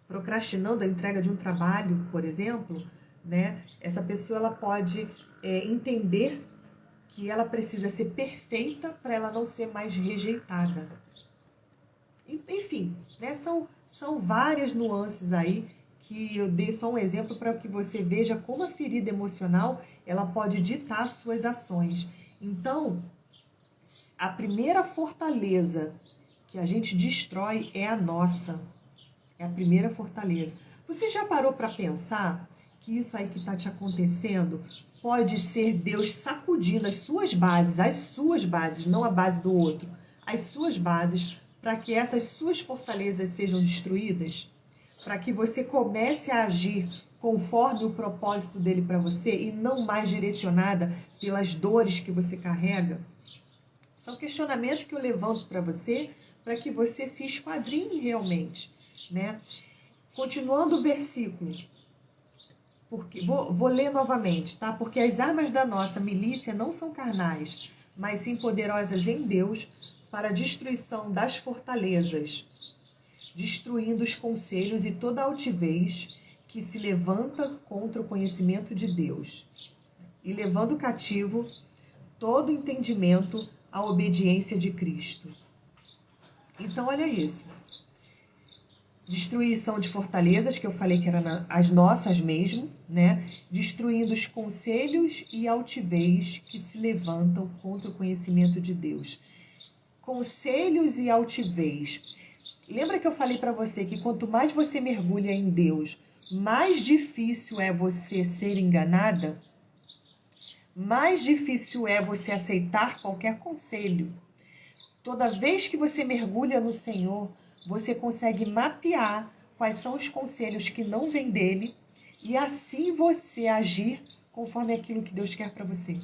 procrastinando a entrega de um trabalho, por exemplo, né? Essa pessoa ela pode entender que ela precisa ser perfeita para ela não ser mais rejeitada. Enfim, né? São várias nuances aí que eu dei só um exemplo para que você veja como a ferida emocional ela pode ditar suas ações. Então, a primeira fortaleza que a gente destrói é a nossa. É a primeira fortaleza. Você já parou para pensar que isso aí que está te acontecendo pode ser Deus sacudindo as suas bases, não a base do outro, as suas bases, para que essas suas fortalezas sejam destruídas? Para que você comece a agir conforme o propósito dele para você e não mais direcionada pelas dores que você carrega? São questionamentos que eu levanto para você, para que você se esquadrinhe realmente, né? Continuando o versículo, porque vou ler novamente, tá? Porque as armas da nossa milícia não são carnais, mas sim poderosas em Deus para a destruição das fortalezas, destruindo os conselhos e toda altivez que se levanta contra o conhecimento de Deus, e levando cativo todo entendimento à obediência de Cristo. Então, olha isso. Destruição de fortalezas, que eu falei que eram as nossas mesmo, né? Destruindo os conselhos e altivez que se levantam contra o conhecimento de Deus. Conselhos e altivez. Lembra que eu falei para você que quanto mais você mergulha em Deus, mais difícil é você ser enganada? Mais difícil é você aceitar qualquer conselho. Toda vez que você mergulha no Senhor, você consegue mapear quais são os conselhos que não vêm dele e assim você agir conforme aquilo que Deus quer para você.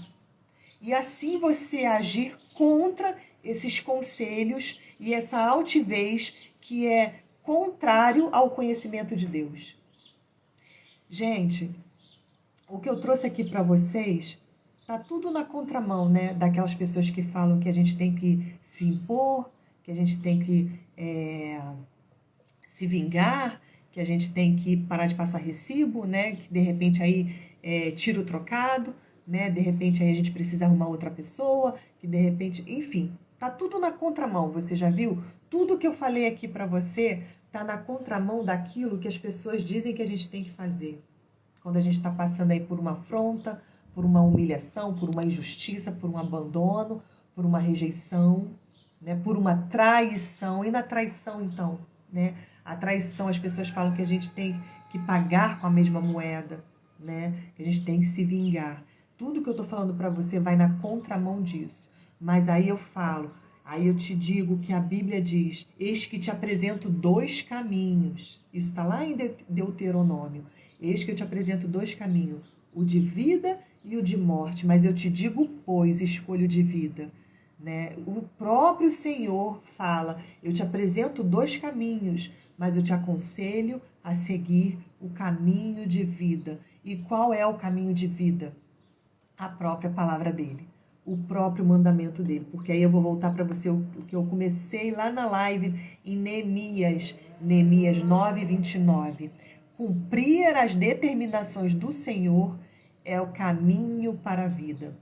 E assim você agir contra esses conselhos e essa altivez que é contrário ao conhecimento de Deus. Gente, o que eu trouxe aqui para vocês tá tudo na contramão, né? Daquelas pessoas que falam que a gente tem que se impor, que a gente tem que se vingar, que a gente tem que parar de passar recibo, né? Que de repente aí tira o trocado, né? De repente aí a gente precisa arrumar outra pessoa, que de repente, enfim, tá tudo na contramão. Você já viu? Tudo que eu falei aqui para você tá na contramão daquilo que as pessoas dizem que a gente tem que fazer. Quando a gente está passando aí por uma afronta, por uma humilhação, por uma injustiça, por um abandono, por uma rejeição, né? Por uma traição. E na traição, então, né? A traição, as pessoas falam que a gente tem que pagar com a mesma moeda, né? Que a gente tem que se vingar. Tudo que eu estou falando para você vai na contramão disso. Mas aí eu te digo que a Bíblia diz: eis que te apresento dois caminhos. Isso está lá em Deuteronômio. Eis que eu te apresento dois caminhos, o de vida e o de morte. Mas eu te digo, pois, escolho de vida. Né? O próprio Senhor fala: eu te apresento dois caminhos, mas eu te aconselho a seguir o caminho de vida. E qual é o caminho de vida? A própria palavra dele, o próprio mandamento dele. Porque aí eu vou voltar para você o que eu comecei lá na live em Neemias 9:29. Cumprir as determinações do Senhor é o caminho para a vida.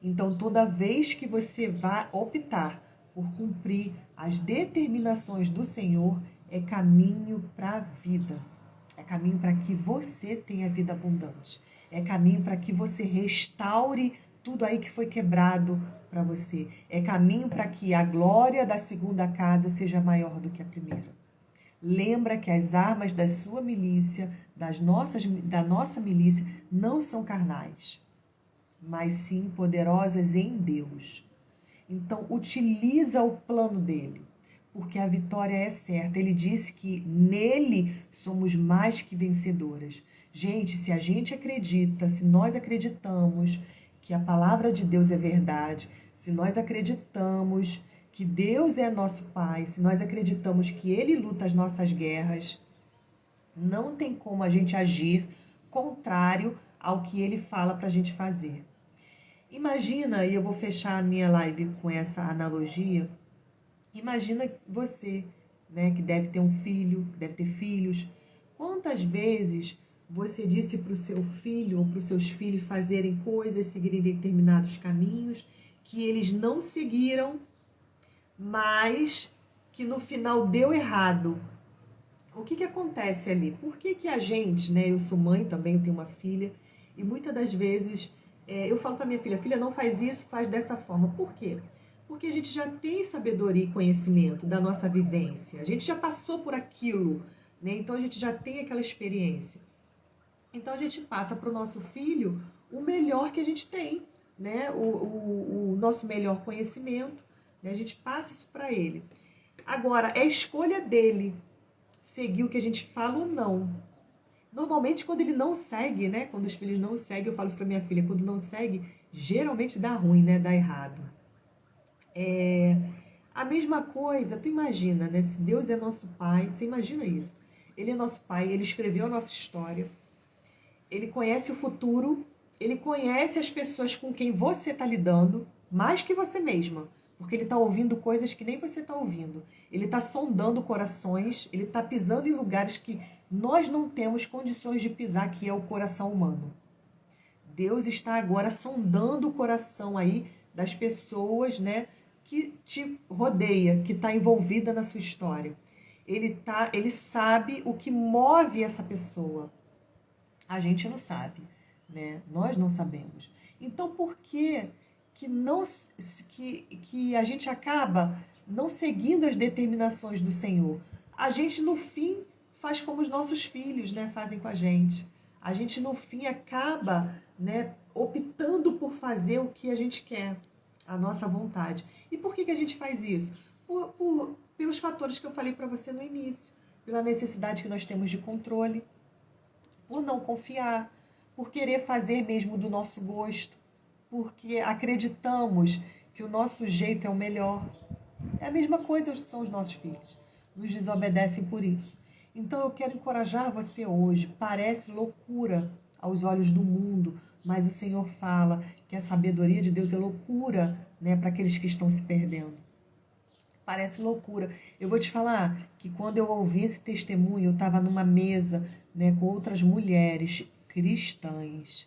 Então, toda vez que você vai optar por cumprir as determinações do Senhor, é caminho para a vida. É caminho para que você tenha vida abundante. É caminho para que você restaure tudo aí que foi quebrado para você. É caminho para que a glória da segunda casa seja maior do que a primeira. Lembra que as armas da sua milícia, da nossa milícia, não são carnais, mas sim poderosas em Deus. Então, utiliza o plano dele, porque a vitória é certa. Ele disse que nele somos mais que vencedoras. Gente, se a gente acredita, se nós acreditamos que a palavra de Deus é verdade, se nós acreditamos que Deus é nosso Pai, se nós acreditamos que Ele luta as nossas guerras, Não tem como a gente agir contrário ao que ele fala para a gente fazer. Imagina, e eu vou fechar a minha live com essa analogia, imagina você, né, que deve ter um filho, que deve ter filhos. Quantas vezes você disse para o seu filho ou para os seus filhos fazerem coisas, seguirem determinados caminhos, que eles não seguiram, mas que no final deu errado? O que acontece ali? Por que a gente, né? Eu sou mãe também, eu tenho uma filha, e muitas das vezes eu falo para minha filha, não faz isso, faz dessa forma. Por quê? Porque a gente já tem sabedoria e conhecimento da nossa vivência, a gente já passou por aquilo, né? Então a gente já tem aquela experiência. Então a gente passa para o nosso filho o melhor que a gente tem, né? O nosso melhor conhecimento, né? A gente passa isso para ele. Agora, é escolha dele seguir o que a gente fala ou não. Normalmente, quando ele não segue, né? Quando os filhos não seguem, eu falo isso pra minha filha, quando não segue, geralmente dá ruim, né? Dá errado. A mesma coisa, tu imagina, né? Se Deus é nosso Pai, você imagina isso. Ele é nosso Pai, Ele escreveu a nossa história, Ele conhece o futuro, Ele conhece as pessoas com quem você está lidando, mais que você mesma. Porque ele está ouvindo coisas que nem você está ouvindo. Ele está sondando corações, ele está pisando em lugares que nós não temos condições de pisar, que é o coração humano. Deus está agora sondando o coração aí das pessoas, né, que te rodeia, que está envolvida na sua história. Ele sabe o que move essa pessoa. A gente não sabe, né? Nós não sabemos. Então, por que que a gente acaba não seguindo as determinações do Senhor? A gente, no fim, faz como os nossos filhos, né, fazem com a gente. A gente, no fim, acaba, né, optando por fazer o que a gente quer, a nossa vontade. E por que a gente faz isso? Pelos fatores que eu falei para você no início. Pela necessidade que nós temos de controle, por não confiar, por querer fazer mesmo do nosso gosto, porque acreditamos que o nosso jeito é o melhor. É a mesma coisa são os nossos filhos. Nos desobedecem por isso. Então eu quero encorajar você hoje. Parece loucura aos olhos do mundo, mas o Senhor fala que a sabedoria de Deus é loucura, né, para aqueles que estão se perdendo. Parece loucura. Eu vou te falar que quando eu ouvi esse testemunho, eu estava numa mesa, né, com outras mulheres cristãs.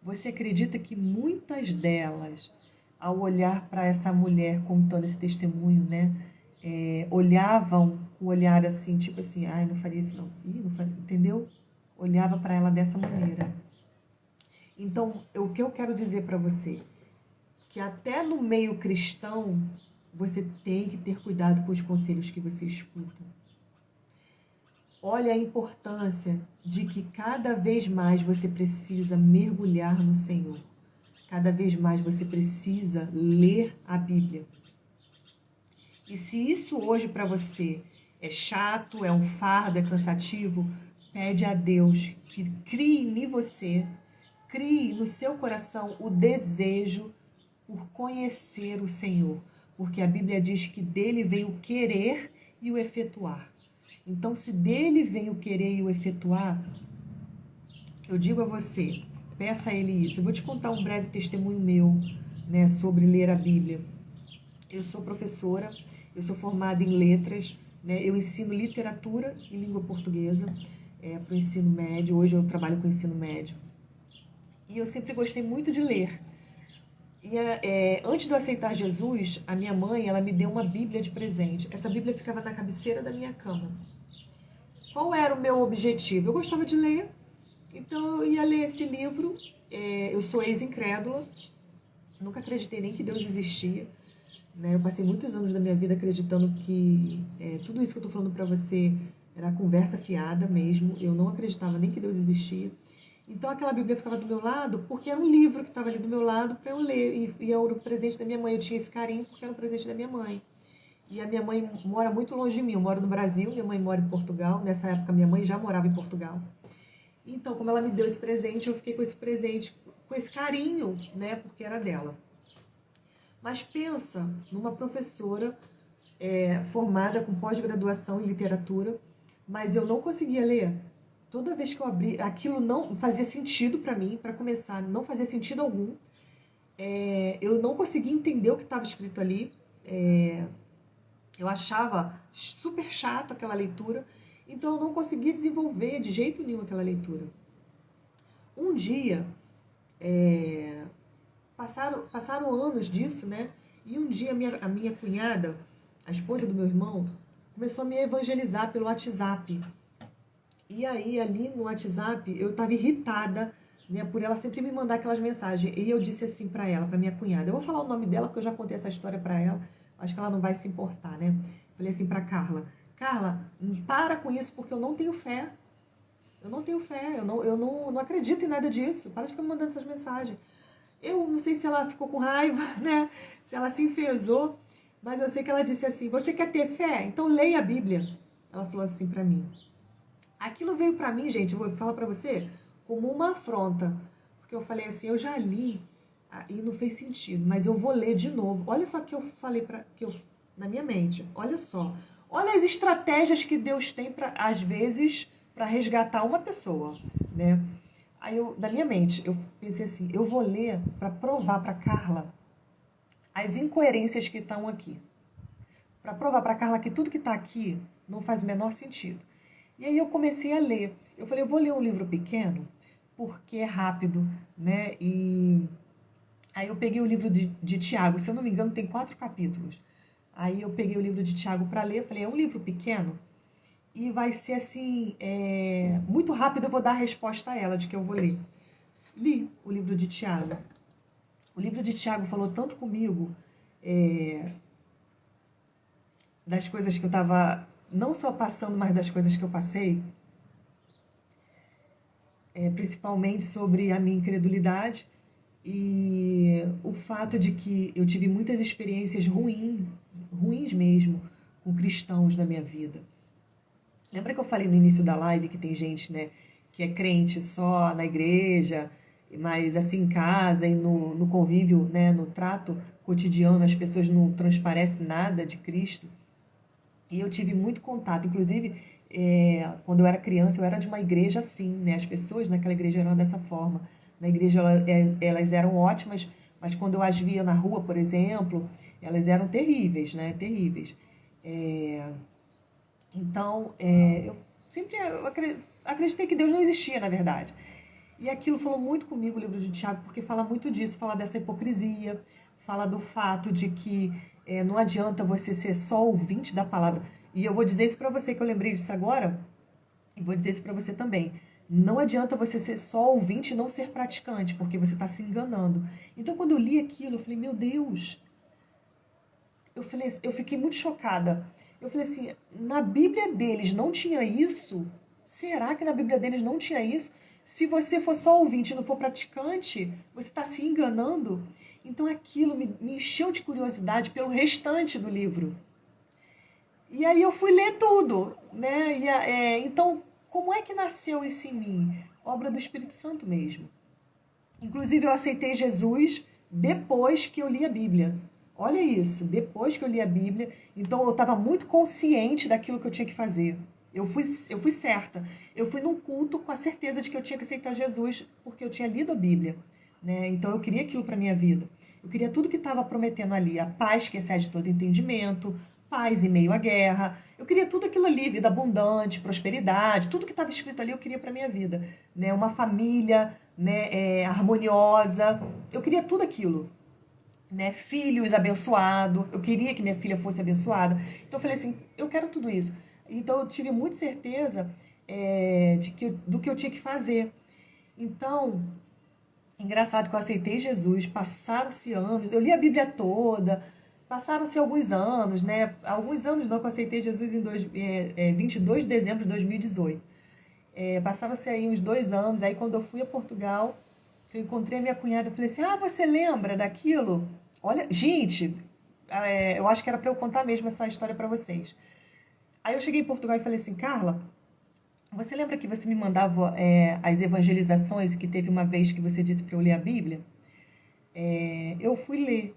Você acredita que muitas delas, ao olhar para essa mulher contando esse testemunho, né, olhavam com um olhar assim, tipo assim, ai, não faria isso não. Ih, não faria, entendeu? Olhava para ela dessa maneira. Então, o que eu quero dizer para você, que até no meio cristão, você tem que ter cuidado com os conselhos que você escuta. Olha a importância de que cada vez mais você precisa mergulhar no Senhor. Cada vez mais você precisa ler a Bíblia. E se isso hoje para você é chato, é um fardo, é cansativo, pede a Deus que crie em você, crie no seu coração o desejo por conhecer o Senhor. Porque a Bíblia diz que dele vem o querer e o efetuar. Então, se dele vem o querer e o efetuar, eu digo a você, peça a ele isso. Eu vou te contar um breve testemunho meu, né, sobre ler a Bíblia. Eu sou professora, eu sou formada em letras, né, eu ensino literatura e língua portuguesa para o ensino médio. Hoje eu trabalho com ensino médio. E eu sempre gostei muito de ler. E antes de eu aceitar Jesus, a minha mãe, ela me deu uma Bíblia de presente. Essa Bíblia ficava na cabeceira da minha cama. Qual era o meu objetivo? Eu gostava de ler, então eu ia ler esse livro. Eu sou ex-incrédula, nunca acreditei nem que Deus existia. Né? Eu passei muitos anos da minha vida acreditando que tudo isso que eu estou falando para você era conversa fiada mesmo. Eu não acreditava nem que Deus existia. Então aquela Bíblia ficava do meu lado porque era um livro que estava ali do meu lado para eu ler. E era o presente da minha mãe. Eu tinha esse carinho porque era o presente da minha mãe. E a minha mãe mora muito longe de mim. Eu moro no Brasil, minha mãe mora em Portugal. Nessa época minha mãe já morava em Portugal. Então, como ela me deu esse presente, eu fiquei com esse presente, com esse carinho, né? Porque era dela. Mas pensa numa professora formada com pós-graduação em literatura, mas eu não conseguia ler. toda vez que eu abri, aquilo não fazia sentido para mim, para começar, não fazia sentido algum. Eu não conseguia entender o que estava escrito ali. Eu achava super chato aquela leitura, então eu não conseguia desenvolver de jeito nenhum aquela leitura. Um dia, passaram anos disso, né? E um dia a minha cunhada, a esposa do meu irmão, começou a me evangelizar pelo WhatsApp. E aí, ali no WhatsApp, eu estava irritada, né, por ela sempre me mandar aquelas mensagens. E eu disse assim para ela, para minha cunhada, eu vou falar o nome dela, porque eu já contei essa história para ela, acho que ela não vai se importar, né? Falei assim para Carla, para com isso, porque eu não tenho fé. Eu não tenho fé, eu não acredito em nada disso. Para de ficar me mandando essas mensagens. Eu não sei se ela ficou com raiva, né? Se ela se enfezou, mas eu sei que ela disse assim, você quer ter fé? Então leia a Bíblia. Ela falou assim para mim. Aquilo veio para mim, gente, eu vou falar para você, como uma afronta. Porque eu falei assim, eu já li e não fez sentido, mas eu vou ler de novo. Olha só o que eu falei na minha mente. Olha só. Olha as estratégias que Deus tem, às vezes, para resgatar uma pessoa, né? Aí na minha mente, eu pensei assim, eu vou ler para provar para Carla as incoerências que estão aqui. Para provar para Carla que tudo que está aqui não faz o menor sentido. E aí eu comecei a ler. Eu falei, eu vou ler um livro pequeno, porque é rápido, né? E aí eu peguei o livro de Tiago, se eu não me engano tem 4 capítulos. Aí eu peguei o livro de Tiago para ler, falei, é um livro pequeno, e vai ser assim, muito rápido eu vou dar a resposta a ela de que eu vou ler. Li o livro de Tiago. O livro de Tiago falou tanto comigo, das coisas que eu estava não só passando, mas das coisas que eu passei, principalmente sobre a minha incredulidade e o fato de que eu tive muitas experiências ruins mesmo, com cristãos na minha vida. Lembra que eu falei no início da live que tem gente, né, que é crente só na igreja, mas assim em casa e no convívio, né, no trato cotidiano, as pessoas não transparecem nada de Cristo? E eu tive muito contato, inclusive quando eu era criança, eu era de uma igreja assim, né? As pessoas naquela igreja eram dessa forma. Na igreja elas eram ótimas, mas quando eu as via na rua, por exemplo, elas eram terríveis, né? Terríveis. Então, eu sempre acreditei que Deus não existia, na verdade. E aquilo falou muito comigo, o livro de Tiago, porque fala muito disso, fala dessa hipocrisia, fala do fato de que não adianta você ser só ouvinte da palavra. E eu vou dizer isso para você, que eu lembrei disso agora, e vou dizer isso para você também. Não adianta você ser só ouvinte e não ser praticante, porque você está se enganando. Então, quando eu li aquilo, eu falei, meu Deus, eu fiquei muito chocada. Eu falei assim, na Bíblia deles não tinha isso? Será que na Bíblia deles não tinha isso? Se você for só ouvinte e não for praticante, você está se enganando. Então aquilo me encheu de curiosidade pelo restante do livro. E aí eu fui ler tudo, né? Então, como é que nasceu isso em mim? Obra do Espírito Santo mesmo. Inclusive, eu aceitei Jesus depois que eu li a Bíblia. Olha isso, depois que eu li a Bíblia. Então, eu estava muito consciente daquilo que eu tinha que fazer. Eu fui certa. Eu fui num culto com a certeza de que eu tinha que aceitar Jesus porque eu tinha lido a Bíblia, né? Então, eu queria aquilo para minha vida. Eu queria tudo que estava prometendo ali. A paz que excede todo entendimento, paz em meio à guerra. Eu queria tudo aquilo ali, vida abundante, prosperidade, tudo que estava escrito ali eu queria para minha vida, né? Uma família, né, harmoniosa. Eu queria tudo aquilo, né? Filhos abençoados. Eu queria que minha filha fosse abençoada. Então eu falei assim, eu quero tudo isso. Então eu tive muita certeza do que eu tinha que fazer. Então, engraçado que eu aceitei Jesus, passaram-se anos, eu li a Bíblia toda. Passaram-se alguns anos, né? Alguns anos não, que eu aceitei Jesus em 22 de dezembro de 2018. Passaram-se aí uns 2 anos, aí quando eu fui a Portugal, eu encontrei a minha cunhada, eu falei assim, você lembra daquilo? Olha, gente, eu acho que era para eu contar mesmo essa história para vocês. Aí eu cheguei em Portugal e falei assim, Carla, você lembra que você me mandava as evangelizações e que teve uma vez que você disse para eu ler a Bíblia? Eu fui ler.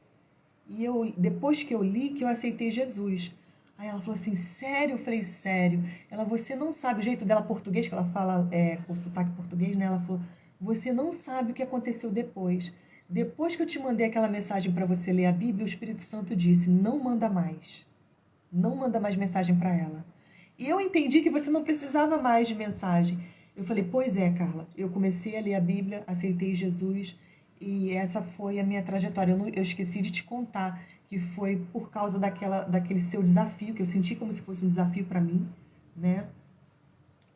E depois que eu li, que eu aceitei Jesus. Aí ela falou assim, sério? Eu falei, sério. Ela, você não sabe, o jeito dela português, que ela fala com sotaque português, né? Ela falou, você não sabe o que aconteceu depois. Depois que eu te mandei aquela mensagem para você ler a Bíblia, o Espírito Santo disse, não manda mais. Não manda mais mensagem para ela. E eu entendi que você não precisava mais de mensagem. Eu falei, pois é, Carla. Eu comecei a ler a Bíblia, aceitei Jesus e essa foi a minha trajetória. Eu esqueci de te contar que foi por causa daquele seu desafio, que eu senti como se fosse um desafio para mim, né?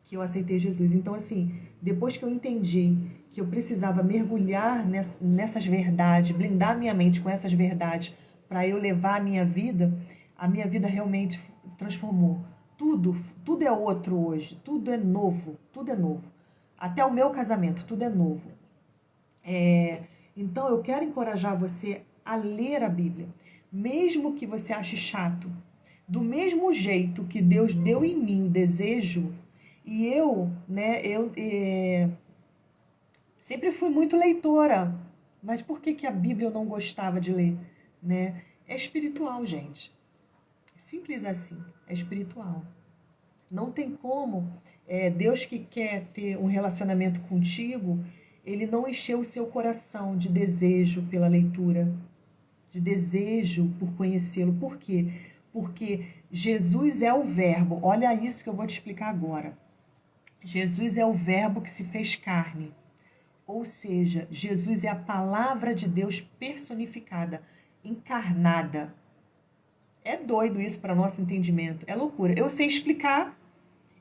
Que eu aceitei Jesus. Então, assim, depois que eu entendi que eu precisava mergulhar nessas verdades, blindar minha mente com essas verdades para eu levar a minha vida realmente transformou. Tudo é outro hoje, tudo é novo, tudo é novo. Até o meu casamento, tudo é novo. Então, eu quero encorajar você a ler a Bíblia, mesmo que você ache chato. Do mesmo jeito que Deus deu em mim o desejo, e eu sempre fui muito leitora. Mas por que a Bíblia eu não gostava de ler? Né? É espiritual, gente. Simples assim, é espiritual. Não tem como. Deus que quer ter um relacionamento contigo, ele não encheu o seu coração de desejo pela leitura, de desejo por conhecê-lo. Por quê? Porque Jesus é o verbo. Olha isso que eu vou te explicar agora. Jesus é o verbo que se fez carne. Ou seja, Jesus é a palavra de Deus personificada, encarnada. É doido isso para nosso entendimento. É loucura. Eu sei explicar,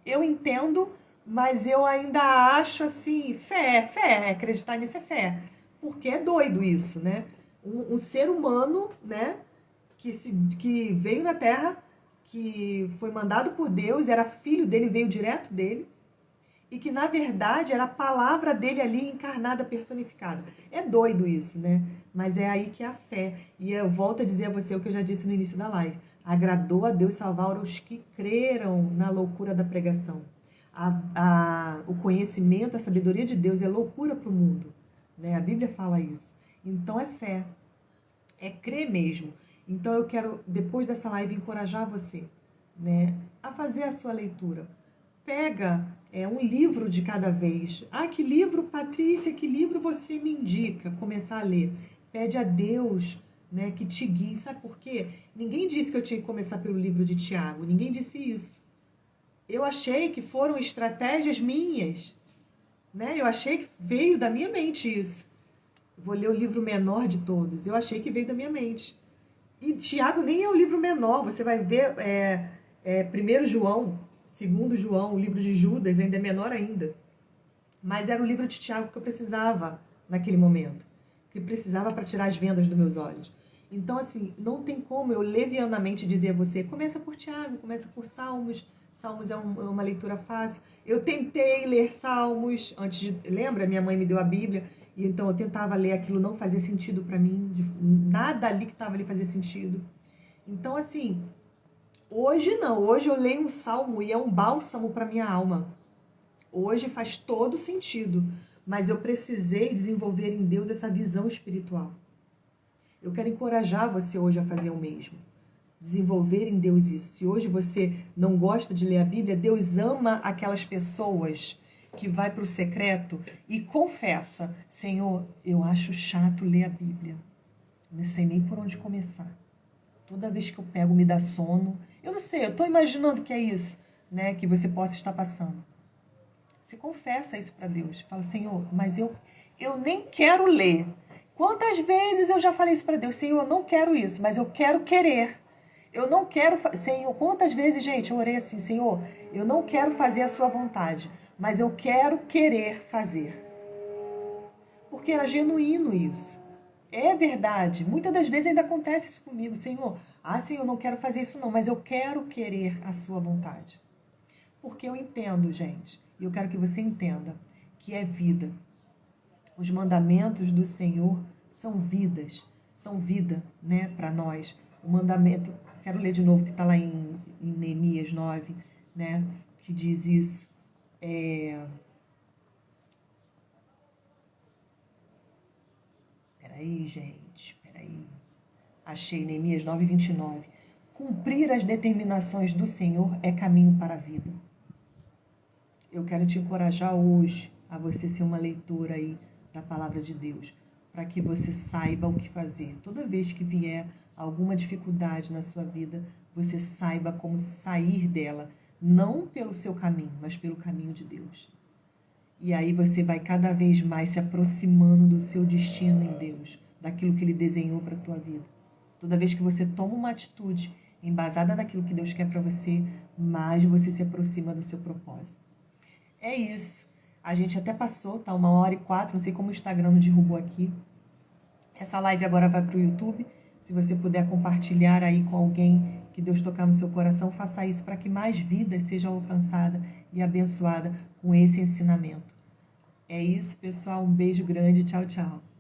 eu entendo, mas eu ainda acho assim, fé, acreditar nisso é fé. Porque é doido isso, né? Um ser humano, né, que veio na Terra, que foi mandado por Deus, era filho dele, veio direto dele, e que na verdade era a palavra dele ali encarnada, personificada. É doido isso, né? Mas é aí que é a fé. E eu volto a dizer a você o que eu já disse no início da live. Agradou a Deus salvar os que creram na loucura da pregação. O conhecimento, a sabedoria de Deus é loucura para o mundo, né? A Bíblia fala isso. Então é fé, é crer mesmo. Então eu quero, depois dessa live, encorajar você, né, a fazer a sua leitura. Pega um livro de cada vez. Ah, que livro, Patrícia, que livro você me indica começar a ler? Pede a Deus, né, que te guie. Sabe por quê? Ninguém disse que eu tinha que começar pelo livro de Tiago. Ninguém disse isso. Eu achei que foram estratégias minhas, né? Eu achei que veio da minha mente isso. Vou ler o livro menor de todos. Eu achei que veio da minha mente. E Tiago nem é o livro menor. Você vai ver 1 João, 2 João, o livro de Judas ainda é menor ainda. Mas era o livro de Tiago que eu precisava naquele momento. Que precisava para tirar as vendas dos meus olhos. Então, assim, não tem como eu levianamente dizer a você, começa por Tiago, começa por Salmos. Salmos é uma leitura fácil. Eu tentei ler Salmos antes de... Lembra? Minha mãe me deu a Bíblia. E então eu tentava ler aquilo, não fazia sentido para mim. Nada ali que estava ali fazia sentido. Então, assim, hoje não. Hoje eu leio um salmo e é um bálsamo para minha alma. Hoje faz todo sentido. Mas eu precisei desenvolver em Deus essa visão espiritual. Eu quero encorajar você hoje a fazer o mesmo. Desenvolver em Deus isso. Se hoje você não gosta de ler a Bíblia, Deus ama aquelas pessoas que vai para o secreto e confessa, Senhor, eu acho chato ler a Bíblia. Não sei nem por onde começar. Toda vez que eu pego me dá sono. Eu não sei, eu estou imaginando que é isso, né, que você possa estar passando. Você confessa isso para Deus. Fala, Senhor, mas eu nem quero ler. Quantas vezes eu já falei isso para Deus? Senhor, eu não quero isso, mas eu quero querer. Eu não quero... Senhor, quantas vezes, gente, eu orei assim, Senhor, eu não quero fazer a sua vontade, mas eu quero querer fazer. Porque era genuíno isso. É verdade. Muitas das vezes ainda acontece isso comigo. Senhor, Senhor, eu não quero fazer isso não, mas eu quero querer a sua vontade. Porque eu entendo, gente, e eu quero que você entenda, que é vida. Os mandamentos do Senhor são vida, né, para nós. O mandamento, quero ler de novo, que está lá em Neemias 9, né, que diz isso. Peraí, gente, peraí. Achei Neemias 9, 29. Cumprir as determinações do Senhor é caminho para a vida. Eu quero te encorajar hoje a você ser uma leitora aí da palavra de Deus, para que você saiba o que fazer. Toda vez que vier alguma dificuldade na sua vida, você saiba como sair dela, não pelo seu caminho, mas pelo caminho de Deus. E aí você vai cada vez mais se aproximando do seu destino em Deus, daquilo que Ele desenhou para a tua vida. Toda vez que você toma uma atitude embasada naquilo que Deus quer para você, mais você se aproxima do seu propósito. É isso. A gente até passou, tá? 1h04, não sei como o Instagram não derrubou aqui. Essa live agora vai para o YouTube. Se você puder compartilhar aí com alguém que Deus tocar no seu coração, faça isso para que mais vidas sejam alcançadas e abençoadas com esse ensinamento. É isso, pessoal. Um beijo grande. Tchau, tchau.